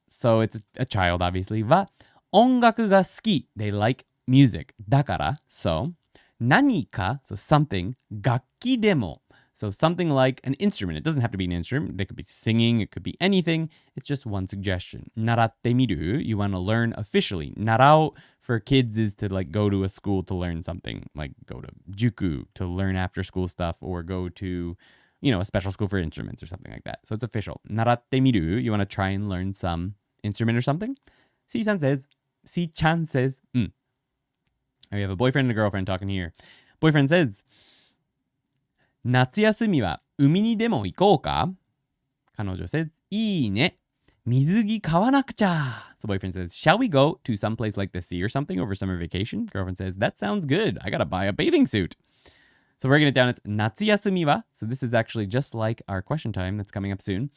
So it's a child, obviously. Wa, 音楽が好き. They like music. だから, so, 何か, so something, 楽器でも. So something like an instrument. It doesn't have to be an instrument. They could be singing. It could be anything. It's just one suggestion. 習ってみる. You want to learn officially. 習う for kids is to like go to a school to learn something. Like go to juku to learn after school stuff or go to, a special school for instruments or something like that. So it's official. 習ってみる. You want to try and learn some instrument or something? C-san says, C-chan says, We have a boyfriend and a girlfriend talking here. Boyfriend says, 夏休みは海にでも行こうか? 彼女 says, いいね。水着買わなくちゃ. So boyfriend says, shall we go to some place like the sea or something over summer vacation? Girlfriend says, that sounds good. I gotta buy a bathing suit. So breaking it down, it's 夏休みは. So this is actually just like our question time that's coming up soon.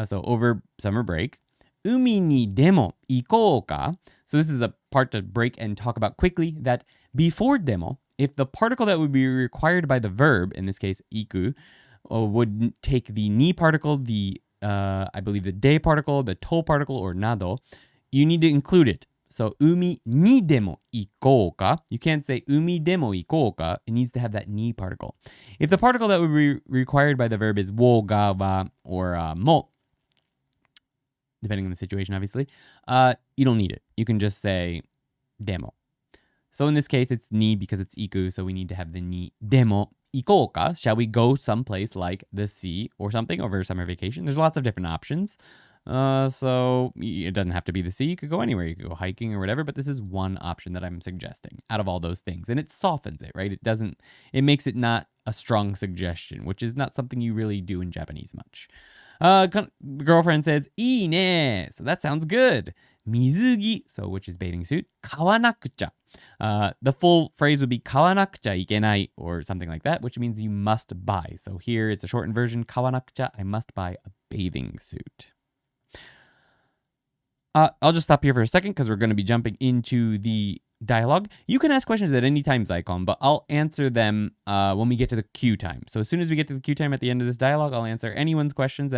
So over summer break. 海にでも行こうか? So this is a part to break and talk about quickly that before demo, if the particle that would be required by the verb, in this case, iku, would take the ni particle, the, I believe the de particle, the to particle, or nado, you need to include it. So, umi ni demo ikou ka. You can't say umi demo ikou ka. It needs to have that ni particle. If the particle that would be required by the verb is wo, ga, wa, or mo, depending on the situation, obviously, you don't need it. You can just say demo. So in this case, it's ni because it's iku, so we need to have the ni. Demo ikou ka? Shall we go someplace like the sea or something over summer vacation? There's lots of different options. So it doesn't have to be the sea. You could go anywhere. You could go hiking or whatever, but this is one option that I'm suggesting out of all those things. And it softens it, right? It makes it not a strong suggestion, which is not something you really do in Japanese much. The girlfriend says, いいね. So that sounds good. 水着, so which is bathing suit. 買わなくちゃ. The full phrase would be 買わなくちゃいけない or something like that, which means you must buy. So here it's a shortened version. 買わなくちゃ, I must buy a bathing suit. I'll just stop here for a second because we're going to be jumping into the dialogue. You can ask questions at any time, Zycon, but I'll answer them when we get to the cue time. So as soon as we get to the cue time at the end of this dialogue, I'll answer anyone's questions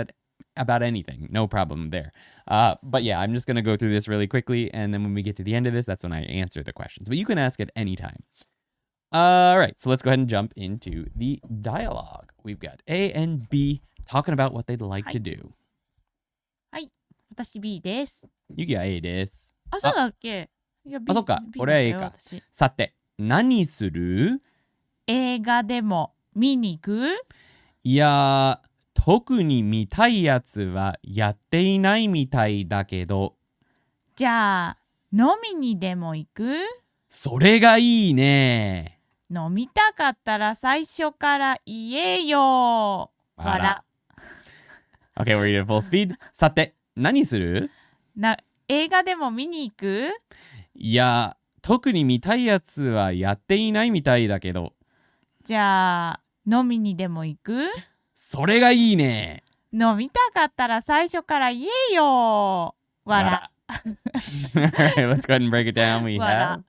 about anything. No problem there. But yeah, I'm just going to go through this really quickly, and then when we get to the end of this, that's when I answer the questions. But you can ask at any time. All right, so let's go ahead and jump into the dialogue. We've got A and B talking about what they'd like to do. はい、私 B です。ゆきは A です。あ、そうだっけ？いや B、そっか、 B 俺は A か。私さて、何する？映画でも見に行く？いやー、特に見たいやつはやっていないみたいだけど。じゃあ、飲みにでも行く？それがいいね。飲みたかったら最初から言えよ。笑。Okay, we're reading full speed. さて、何する？映画でも見に行く？いや、特に見たいやつはやっていないみたいだけど。じゃあ、飲みにでも行く？それがいいね。飲みたかったら最初から言えよ。笑。Alright, let's go ahead and break it down. We have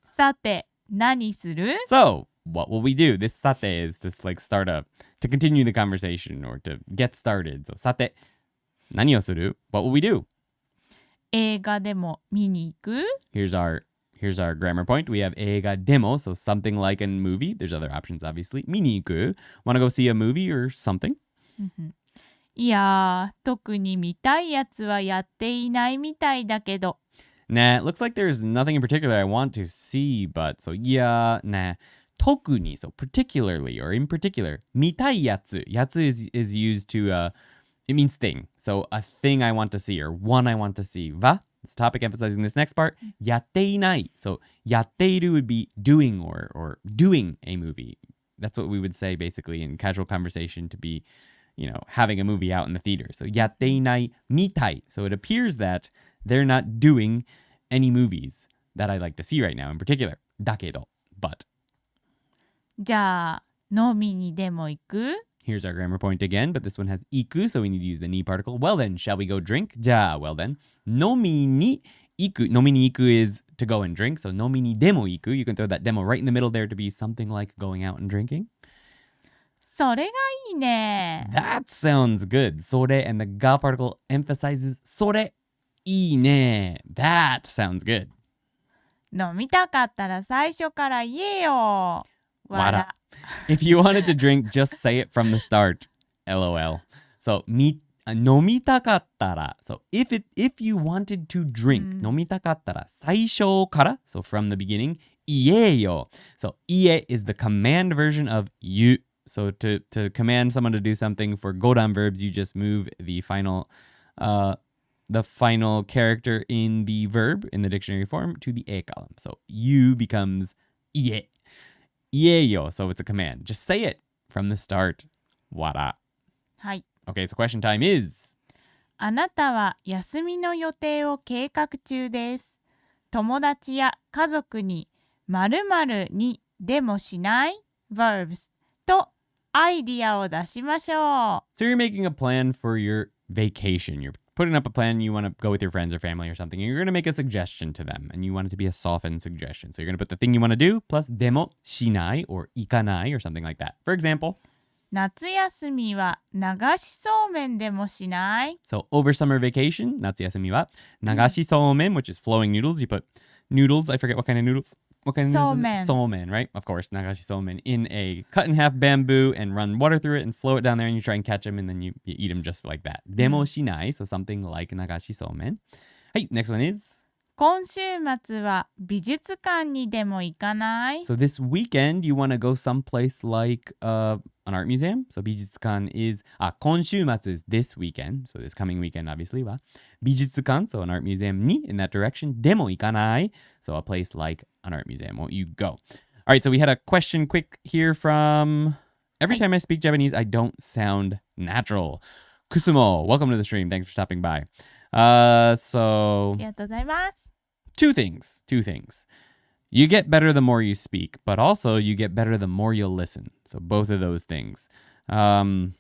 さて、何する？ So, what will we do? This sate is to like to continue the conversation or to get started. So, さて、何をする? What will we do? 映画でも見に行く？ Here's our grammar point. We have 映画でも, so something like a movie. There's other options, obviously. 見に行く? Want to go see a movie or something? いやー、特に見たいやつはやっていないみたいだけど。Nah, it looks like there's nothing in particular I want to see, but so yeah, nah. 特に, so particularly or in particular. 見たいやつ. やつ is used to, it means thing. So a thing I want to see or one I want to see. は? This topic emphasizing this next part. やっていない. So やっている would be doing or doing a movie. That's what we would say basically in casual conversation to be, having a movie out in the theater. So やっていないみたい. So it appears that they're not doing any movies that I like to see right now in particular. だけど, but. じゃあ、飲みにでも行く Here's our grammar point again, but this one has iku, so we need to use the ni particle. Well then, shall we go drink? じゃあ well then. 飲みに行く. 飲みに行く is to go and drink, so 飲みにでも行く. You can throw that demo right in the middle there to be something like going out and drinking. それがいいね。 That sounds good. それ and the ga particle emphasizes それいいね. That sounds good. 飲みたかったら最初から言えよ。笑 If you wanted to drink, just say it from the start. LOL. So, 飲みたかったら. So, if you wanted to drink, 飲みたかったら最初から. So, from the beginning, 言えよ. So, 言え is the command version of 言う. So, to command someone to do something for godan verbs, you just move the final character in the verb in the dictionary form to the A column. So, you becomes 言え. 言えよ. So, it's a command. Just say it from the start. Wara. はい。 Okay, so question time is あなたは休みの予定を計画中です。友達や家族に〇〇にでもしない verbs とアイディアを出しましょう。 So you're making a plan for your vacation. You're putting up a plan. You want to go with your friends or family or something. And you're going to make a suggestion to them. And you want it to be a softened suggestion. So you're going to put the thing you want to do plus でもしない or 行かない or something like that. For example, 夏休みは流しそうめんでもしない so over summer vacation, 夏休みは流しそうめん, which is flowing noodles. You put noodles. I forget what kind of noodles. What kind of noodles is it? Somen, right? Of course, nagashi somen in a cut in half bamboo and run water through it and flow it down there and you try and catch them and then you eat them just like that. Demo shinai, so something like nagashi somen. Hey, next one is 今週末は美術館にでも行かない So this weekend you want to go someplace like an art museum. So 美術館 is 今週末 is this weekend. So this coming weekend obviously は美術館 so an art museum に in that direction でも行かない so a place like an art museum. Won't you go? All right, so we had a question quick here from every time I speak Japanese I don't sound natural. Kusumo, welcome to the stream. Thanks for stopping by. So ありがとうございます。 Two things. You get better the more you speak, but also you get better the more you'll listen. So both of those things. The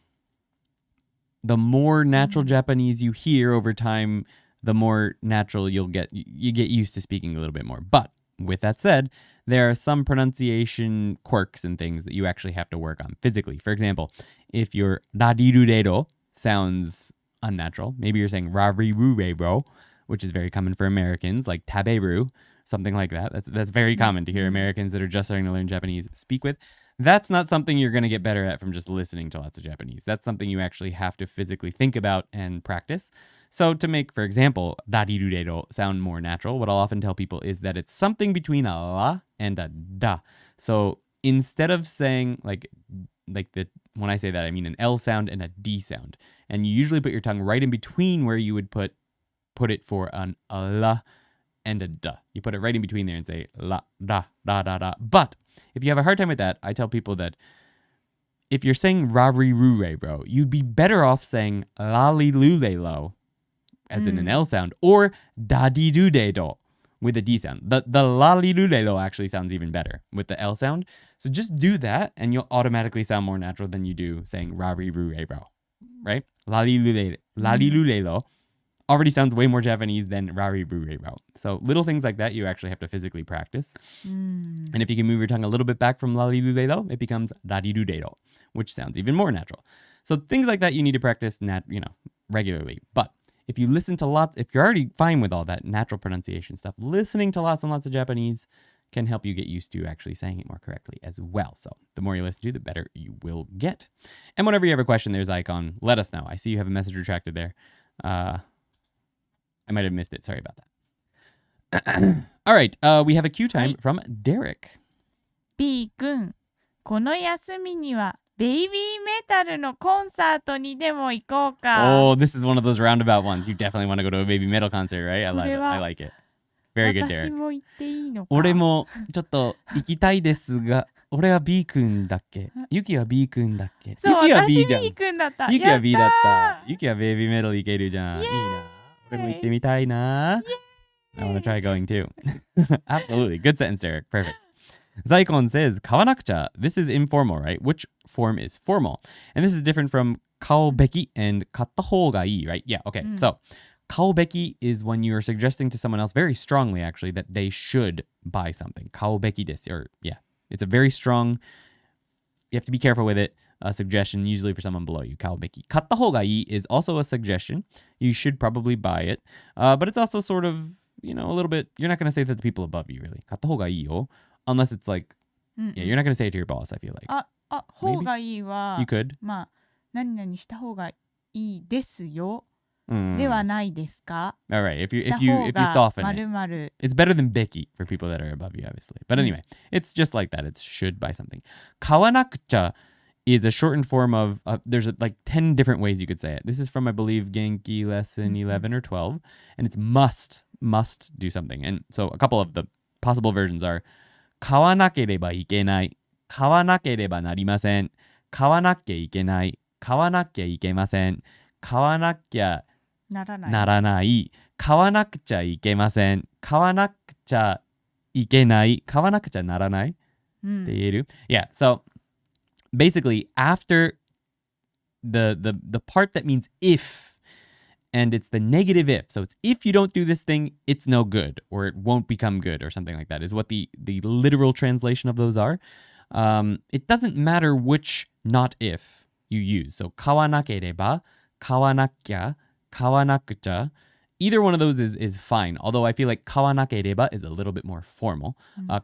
more natural Japanese you hear over time, the more natural you get used to speaking a little bit more. But with that said, there are some pronunciation quirks and things that you actually have to work on physically. For example, if your rarirurero sounds unnatural, maybe you're saying rarirurero, which is very common for Americans, like taberu, something like that. That's very common to hear Americans that are just starting to learn Japanese speak with. That's not something you're going to get better at from just listening to lots of Japanese. That's something you actually have to physically think about and practice. So to make, for example, rarirurero sound more natural, what I'll often tell people is that it's something between a la and a da. So instead of saying when I say that, I mean an L sound and a D sound. And you usually put your tongue right in between where you would put it for an a la and a da. You put it right in between there and say la, da, da, da, da. But if you have a hard time with that, I tell people that if you're saying rarirurero, you'd be better off saying lalilulelo, as in an L sound, or dadidudedo with a D sound. The lalilulelo actually sounds even better with the L sound. So just do that and you'll automatically sound more natural than you do saying rarirurero, right? Lalilulelo already sounds way more Japanese than rarirurero. So little things like that you actually have to physically practice. And if you can move your tongue a little bit back from lalilulelo, it becomes dadidudedo, which sounds even more natural. So things like that you need to practice regularly. But if you listen to lots, if you're already fine with all that natural pronunciation stuff, listening to lots and lots of Japanese can help you get used to actually saying it more correctly as well. So the more you listen to, the better you will get. And whenever you have a question, there's icon. Let us know. I see you have a message retracted there. I might have missed it. Sorry about that. All right. We have a cue time from Derek. B 君、この休みにはベイビーメタルのコンサートにでも行こうか。 Oh, this is one of those roundabout ones. You definitely want to go to a baby metal concert, right? I like it. Very good, Derek. 私も行っていいのか。俺もちょっと行きたいですが、俺は B 君だっけ？ユキは B 君だっけ？そう、ユキは B 私じゃん。 B 君だった。ユキは B だっやた。ユキはベイビーメタル行けるじゃん。いいな。俺も行ってみたいな。I want to try going too. Absolutely. Good sentence, Derek. Perfect. Zaikon says, 買わなくちゃ. This is informal, right? Which form is formal? And this is different from 買うべき and 買った方がいい, right? Yeah, okay. So, 買うべき is when you're suggesting to someone else very strongly, actually, that they should buy something. 買うべきです. Or, yeah, it's a very strong, you have to be careful with it, a suggestion, usually for someone below you. 買うべき. 買った方がいい is also a suggestion. You should probably buy it. But it's also sort of, a little bit, you're not going to say that to people above you, really. 買った方がいいよ. Unless it's like, yeah, you're not going to say it to your boss, I feel like. 方がいいは You could. まあ何々した方がいいですよ、ではないですか。 All right, if you した方が soften 〇 it, 〇 it's better than Becky for people that are above you, obviously. But anyway, it's just like that. It's should buy something. 買わなくちゃ is a shortened form of, there's like 10 different ways you could say it. This is from, I believe, Genki lesson 11 or 12, and it's must do something. And so a couple of the possible versions are 買わなければいけない、買わなければなりません、買わなきゃいけない、買わなきゃいけません、買わなきゃならない、ならない、買わなくちゃいけません、買わなくちゃいけない、買わなくちゃならない、って言える? Yeah, so basically after the part that means if, and it's the negative if. So it's if you don't do this thing, it's no good, or it won't become good, or something like that, is what the literal translation of those are. It doesn't matter which not if you use. So 買わなければ、買わなきゃ、買わなくちゃ. Either one of those is fine, although I feel like 買わなければ is a little bit more formal.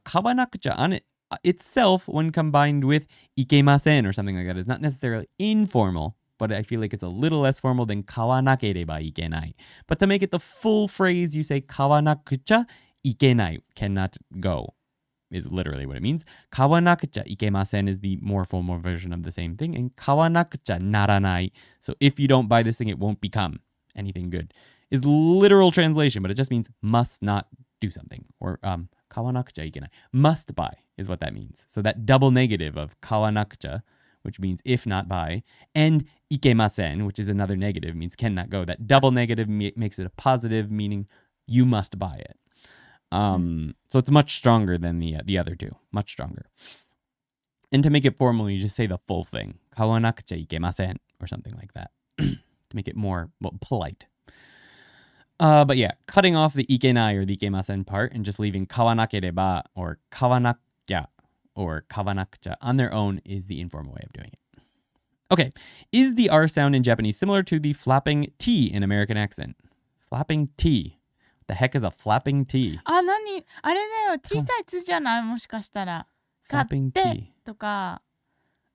買わなくちゃ on it itself, when combined with いけません or something like that, is not necessarily informal, but I feel like it's a little less formal than 買わなければいけない. But to make it the full phrase, you say 買わなくちゃいけない, cannot go, is literally what it means. 買わなくちゃいけません is the more formal version of the same thing. And 買わなくちゃならない. So if you don't buy this thing, it won't become anything good. Is literal translation, but it just means must not do something. Or 買わなくちゃいけない. Must buy is what that means. So that double negative of 買わなくちゃ, which means if not buy, and いけません, which is another negative, means cannot go. That double negative makes it a positive, meaning you must buy it. So it's much stronger than the other two. Much stronger. And to make it formal, you just say the full thing. 買わなくちゃいけません, or something like that. To make it more polite. But yeah, cutting off the いけない or the いけません part and just leaving 買わなければ or 買わなきゃ or 買わなくちゃ on their own is the informal way of doing it. Okay, is the R sound in Japanese similar to the flapping T in American accent? Flapping T. The heck is a flapping T? あれだよ、小さい「つ」じゃない、もしかしたら。買っ Flapping て T. とか、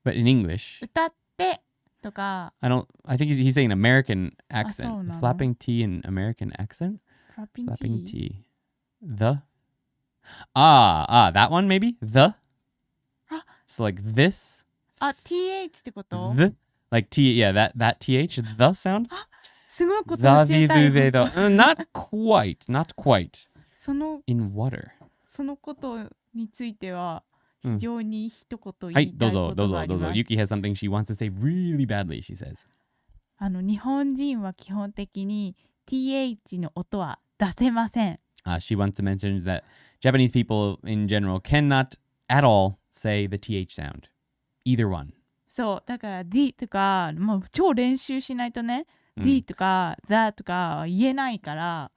But in English, 歌ってとか。I think he's saying American accent. そうなの? Flapping T in American accent? Flapping T. The? That one maybe? The? So like this? TH ってこと? The? Like T, yeah, that TH, the sound? すごいこと教えたい。Not quite. その In water. そのことについては非常に一言言いはい、たいことがあります。どうぞ。Yuki has something she wants to say really badly, she says. 日本人は基本的に TH の音は出せません。She wants to mention that Japanese people in general cannot at all say the TH sound. Either one. そう、だから D とかもう超練習しないとね、D とか THA とか言えないから、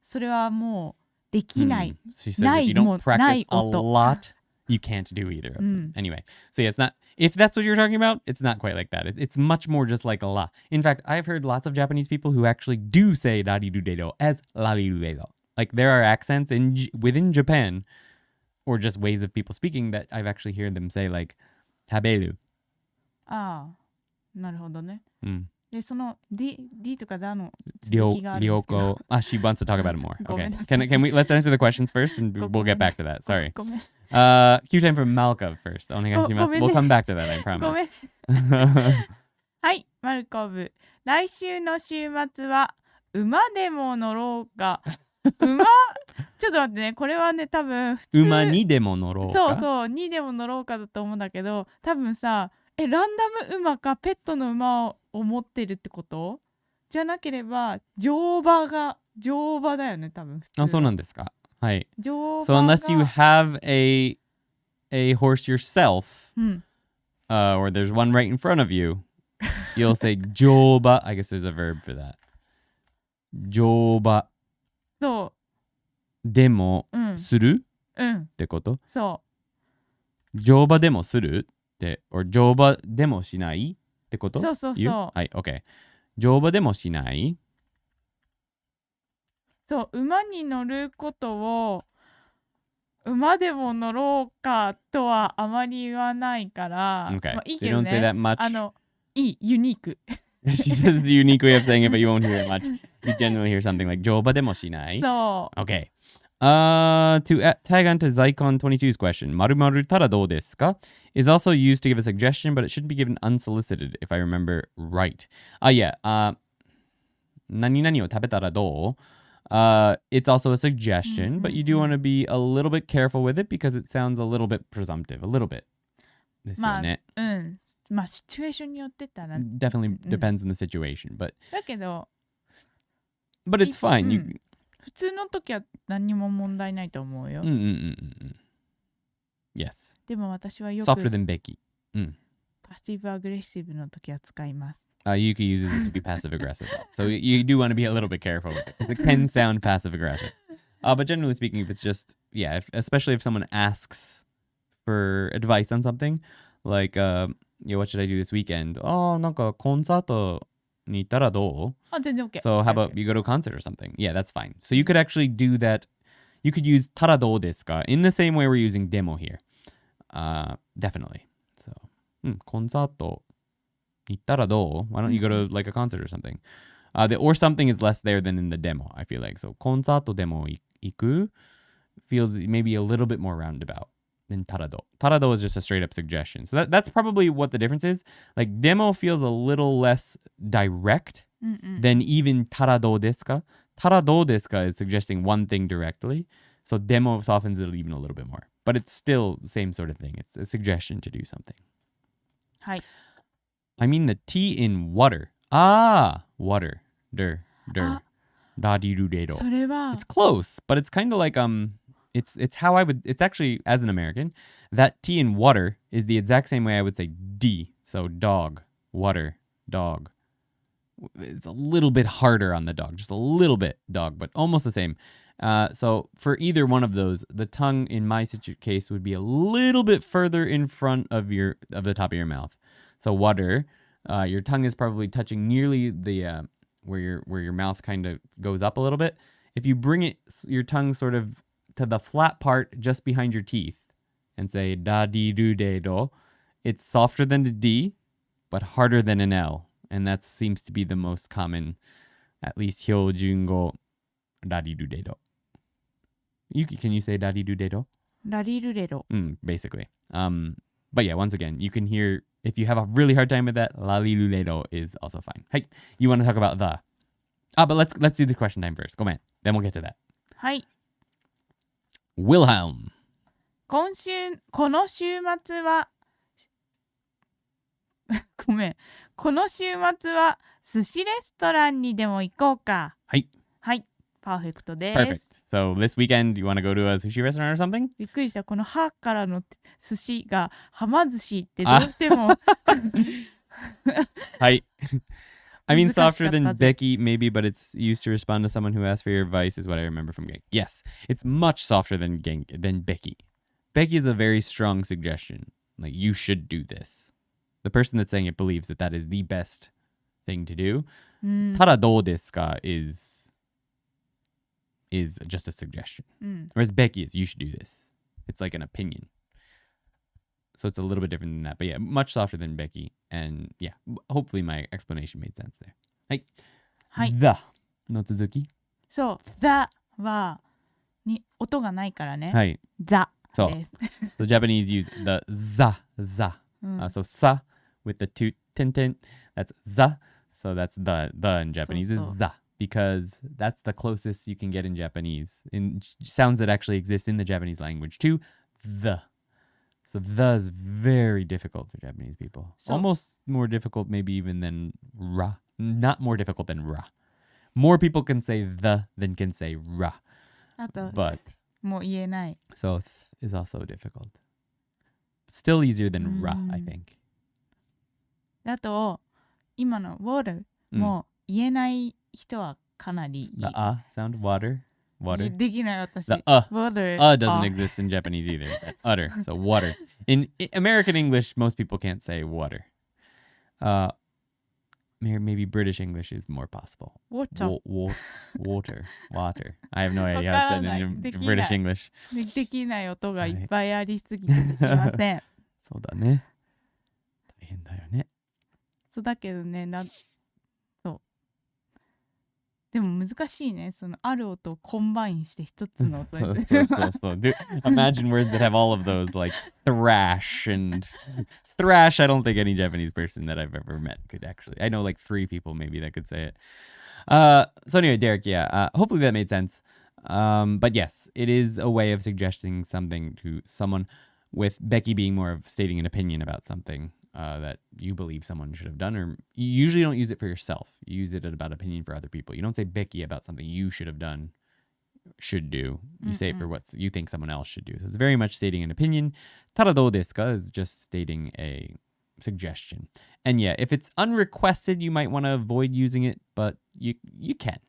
それはもうできない。She says if you don't practice a lot, you can't do either of them. Anyway, so yeah, it's not, if that's what you're talking about, it's not quite like that. It's much more just like a la. In fact, I've heard lots of Japanese people who actually do say rariruredo as rariruredo. Like there are accents within Japan, or just ways of people speaking that I've actually heard them say like 食べる。ああ、なるほどね。で、その D とか THA の続きがあるんですけど。りょうこ。She wants to talk about it more. Okay. Can we, let's answer the questions first and we'll get back to that. Sorry. ごめん。Cue time for Malkov first. お願いします。We'll come back to that, I promise. ごめん。はい、マルコブ。来週の週末は馬でも乗ろうか。ちょっと待ってね、これはね、多分普通馬にでも乗ろうか。そう、にでも乗ろうかだと思うんだけど、多分さ、ランダム馬かペットの馬を持ってるってことじゃなければ、乗馬だよね、多分普通。そうなんですか。はい。乗馬が So unless you have a a horse yourself, うん or there's one right in front of you, you'll say 乗馬. I guess there's a verb for that. 乗馬そでもううんするうんってこと？そ乗馬でもするって、or 乗馬でもしないってこと？そうそうそう言はい、OK。乗馬でもしない。そう馬に乗ることを馬でも乗ろうかとはあまり言わないから、 Okay. まあいい So け you ど don't say ね that much. いいユニーク She says the unique way of saying it, but you won't hear it much. You generally hear something like 乗馬でもしない。そう Okay. To tag on to Zycon22's question, 〇〇たらどうですか is also used to give a suggestion, but it shouldn't be given unsolicited, if I remember right. Yeah. 何々を食べたらどう it's also a suggestion, but you do want to be a little bit careful with it because it sounds a little bit presumptive. A little bit. ですよね。まあうんまあシチュエーションによってたら Definitely depends on the situation, but だけど it's fine. You 普通の時は何にも問題ないと思うよ、 Yes. でも私はよ Softer く than Becky. パッシブアグレッシブの時は使います Yuki uses it to be passive aggressive. So you do want to be a little bit careful with it because it can sound passive aggressive. But generally speaking, if it's just, especially if someone asks for advice on something, like, what should I do this weekend? なんかコンサートに行ったらどう？あ全然 OK So how about you go to a concert or something? Yeah, that's fine. So you could actually do that. You could use たらどうですか in the same way we're using demo here. Definitely. So, コンサート行ったらどう? Why don't you go to like a concert or something? The or something is less there than in the demo, I feel like. So コンサートでも行く feels maybe a little bit more roundabout than たらど. たらど is just a straight up suggestion. So that's probably what the difference is. Like demo feels a little less direct than even たらどですか? たらどですか is suggesting one thing directly. So demo softens it even a little bit more. But it's still the same sort of thing. It's a suggestion to do something. はい I mean the T in water. Water. Der. Da di do de do. それは It's close, but it's kind of like it's how I would it's actually as an American, that T in water is the exact same way I would say D. So dog, water, dog. It's a little bit harder on the dog, just a little bit dog, but almost the same. So for either one of those, the tongue in my case would be a little bit further in front of the top of your mouth. So water, your tongue is probably touching nearly the where your mouth kind of goes up a little bit. If you bring your tongue sort of to the flat part just behind your teeth and say da di do de do, it's softer than the D, but harder than an L. And that seems to be the most common, at least Hyojungo da di do de do. Yuki, can you say da di do de do? ラリルレロ Basically. But yeah, once again, you can hear, if you have a really hard time with that, laliluledo is also fine. Hey, you want to talk about the? But let's do the question time first. Go man. Then we'll get to that. はい Wilhelm. この週末はごめんこの週末は寿司レストランにでも行こうかはいパーフェクトです Perfect. So this weekend, you want to go to a sushi restaurant or something? びっくりしたこの歯からの寿司がはま寿司ってどうしても Hi. I mean, 難しか softer った than Becky, maybe, but it's used to respond to someone who asks for your advice, is what I remember from Genki. Yes, it's much softer than Becky. Becky is a very strong suggestion. Like, you should do this. The person that's saying it believes that is the best thing to do. ただどうですか is just a suggestion. Whereas Becky is, you should do this. It's like an opinion. So it's a little bit different than that. But yeah, much softer than Becky. And yeah, hopefully my explanation made sense there. はい。The の続き。そう The はに音がないからね。はい。The そう。です。So Japanese use the za. So sa with the two tin. That's za. So that's the in Japanese is the. Because that's the closest you can get in Japanese. In sounds that actually exist in the Japanese language to the. So the is very difficult for Japanese people. Almost more difficult maybe even than ra. Not more difficult than ra. More people can say the than can say ra. あと But もう言えない。 so th is also difficult. Still easier than ra, I think. あと今の water も言えない人はかなり The sound, water. できない私 The water doesn't exist in Japanese either. Utter, so water. In American English, most people can't say water. Maybe British English is more possible. water Water. I have no idea how to say it in British English. できない音がいっぱいありすぎてできませんそうだね。大変だよね。そうだけどねそうでも難しいねそのある音をコンバインして一つの音にそう。Imagine words that have all of those, like thrash and thrash. I don't think any Japanese person that I've ever met could actually. I know like 3 people maybe that could say it. So anyway, Derek, hopefully that made sense. But yes, it is a way of suggesting something to someone, with Becky being more of stating an opinion about something that you believe someone should have done, or you usually don't use it for yourself. You use it about opinion for other people. You don't say Becky about something you should have done, should do. You say it for what you think someone else should do. So it's very much stating an opinion. ただどうですか is just stating a suggestion. And yeah, if it's unrequested, you might want to avoid using it, but you can.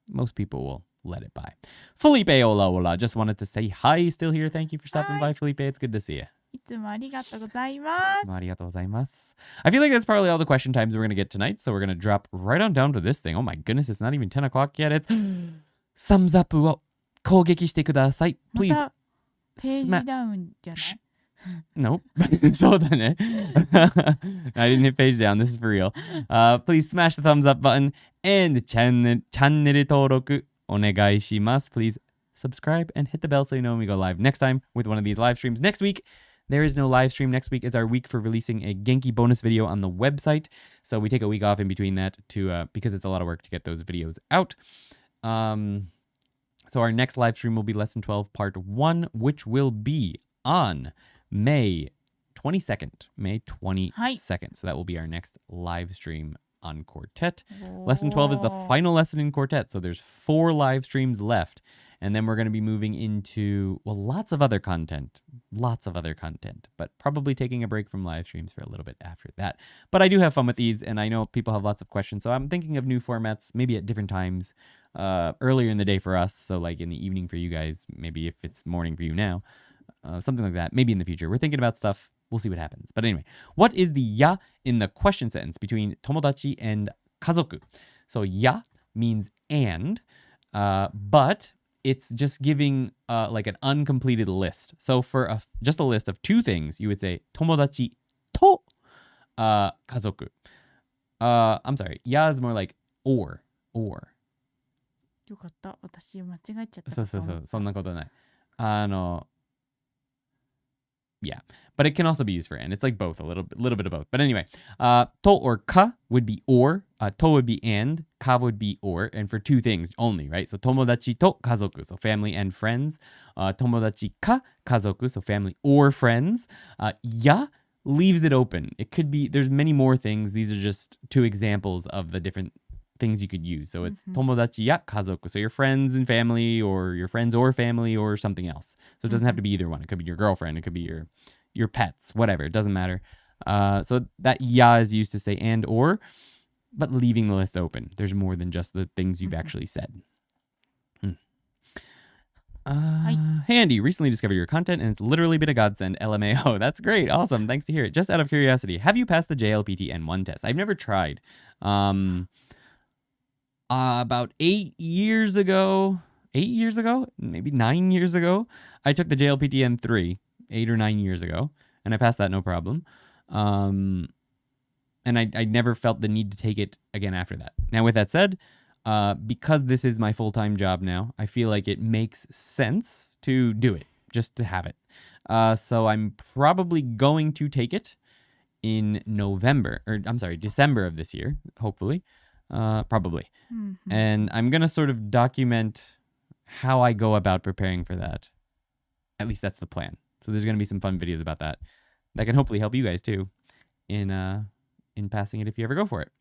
Most people will let it by. Felipe, hola. Just wanted to say hi. Still here. Thank you for stopping by, Felipe. It's good to see you. いつもありがとうございます。ありがとうございます。I feel like that's probably all the question times we're going to get tonight, so we're going to drop right on down to this thing. Oh my goodness, it's not even 10 o'clock yet. It's thumbs up を攻撃してください。Please. またページダウンじゃない Nope. そうだね。I didn't hit page down. This is for real. Please smash the thumbs up button and チャンネル登録お願いします。Please subscribe and hit the bell so you know when we go live next time with one of these live streams. Next week, there is no live stream. Next week is our week for releasing a Genki bonus video on the website. So we take a week off in between that to because it's a lot of work to get those videos out. So our next live stream will be Lesson 12 Part 1, which will be on May 22nd. May 22nd. So that will be our next live stream on Quartet. Lesson 12 is the final lesson in Quartet. So there's 4 live streams left. And then we're going to be moving into, lots of other content, but probably taking a break from live streams for a little bit after that. But I do have fun with these, and I know people have lots of questions, so I'm thinking of new formats, maybe at different times, earlier in the day for us, so like in the evening for you guys, maybe if it's morning for you now, something like that, maybe in the future. We're thinking about stuff. We'll see what happens. But anyway, what is the ya in the question sentence between tomodachi and kazoku? So ya means and, but it's just giving like an uncompleted list. So for just a list of 2 things, you would say tomodachi to kazoku. I'm sorry. Ya is more like or. よかった。私間違えちゃった。そう。そんなことない。Yeah, but it can also be used for and. It's like both, a little bit of both. But anyway, to or ka would be or, to would be and, ka would be or, and for 2 things only, right? So tomodachi to kazoku, so family and friends. Tomodachi ka kazoku, so family or friends. Ya leaves it open. It could be, there's many more things. These are just 2 examples of the different things you could use. So it's tomodachi ya kazoku, so your friends and family, or your friends or family, or something else. So it doesn't have to be either one. It could be your girlfriend, it could be your pets, whatever, it doesn't matter. So that ya is used to say and or, but leaving the list open. There's more than just the things you've actually said. Hey Andy, recently discovered your content and it's literally been a godsend. LMAO. That's great. Awesome. Thanks to hear it. Just out of curiosity, have you passed the JLPT N1 test? I've never tried. About 8 years ago, maybe 9 years ago, I took the JLPT N3 8 or 9 years ago, and I passed that no problem. And I never felt the need to take it again after that. Now, with that said, because this is my full-time job now, I feel like it makes sense to do it, just to have it. So I'm probably going to take it in December of this year, hopefully. Probably. And I'm going to sort of document how I go about preparing for that. At least that's the plan. So there's going to be some fun videos about that can hopefully help you guys too in passing it if you ever go for it.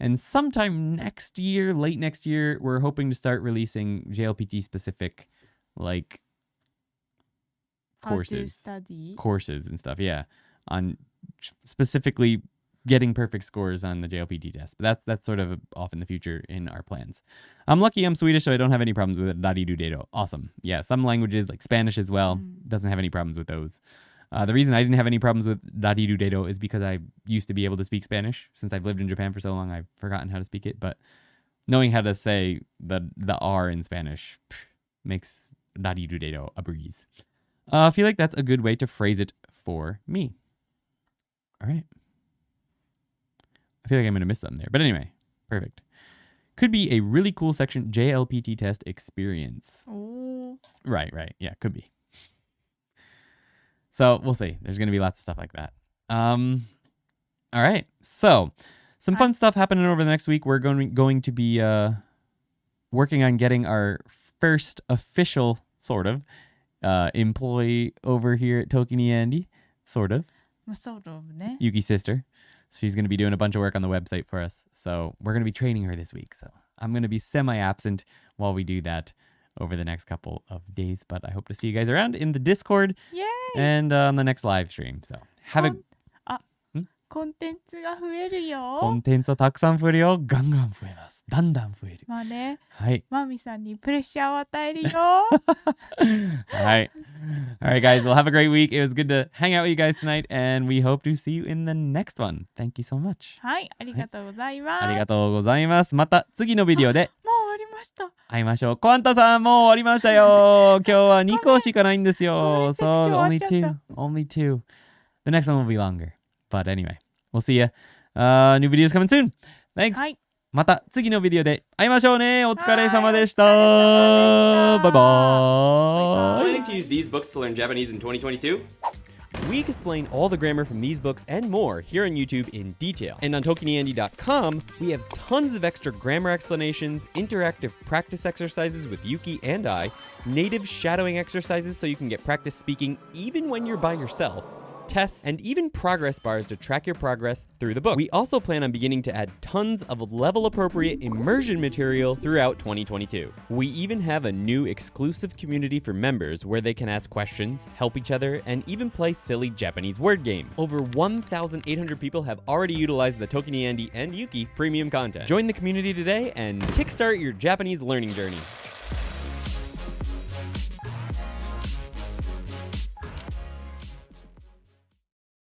And sometime next year, late next year, we're hoping to start releasing JLPT specific like courses and stuff. Yeah, on specifically getting perfect scores on the JLPT test. But that's sort of off in the future in our plans. I'm lucky I'm Swedish, so I don't have any problems with it. Dadidu. Awesome. Yeah, some languages like Spanish as well doesn't have any problems with those. The reason I didn't have any problems with dadidu is because I used to be able to speak Spanish. Since I've lived in Japan for so long, I've forgotten how to speak it. But knowing how to say the R in Spanish makes dadidu a breeze. I feel like that's a good way to phrase it for me. All right. I feel like I'm going to miss something there. But anyway, perfect. Could be a really cool section, JLPT test experience. Oh. Right. Yeah, could be. So we'll see. There's going to be lots of stuff like that. All right. So some fun stuff happening over the next week. We're going to be working on getting our first official, sort of, employee over here at ToKini Andy. Sort of. Yuki's sister. She's going to be doing a bunch of work on the website for us. So we're going to be training her this week. So I'm going to be semi-absent while we do that over the next couple of days. But I hope to see you guys around in the Discord. Yay! And on the next live stream. So have a... コンテンツが増えるよ。コンテンツはたくさん増えるよ。ガンガン増えます。だんだん増える。まあね。はい。マミさんにプレッシャーを与えるよ。はい。All right, guys. Well, have a great week. It was good to hang out with you guys tonight, and we hope to see you in the next one. Thank you so much. はい、ありがとうございます。ありがとうございます。また次のビデオでもう終わりました。会いましょう。コアンタさん、もう終わりましたよ。今日は2個しかないんですよ。So, only two. Only two. The next one will be longer. But anyway. We'll see you. New videos coming soon. Thanks. はい。また次のビデオで会いましょうね。お疲れ様でした。バイバイ。Planning to use these books to learn Japanese in 2022? We explain all the grammar from these books and more here on YouTube in detail. And on ToKiniAndy.com, we have tons of extra grammar explanations, interactive practice exercises with Yuki and I, native shadowing exercises so you can get practice speaking even when you're by yourself, tests, and even progress bars to track your progress through the book. We also plan on beginning to add tons of level-appropriate immersion material throughout 2022. We even have a new exclusive community for members where they can ask questions, help each other, and even play silly Japanese word games. Over 1,800 people have already utilized the ToKini Andy and Yuki premium content. Join the community today and kickstart your Japanese learning journey.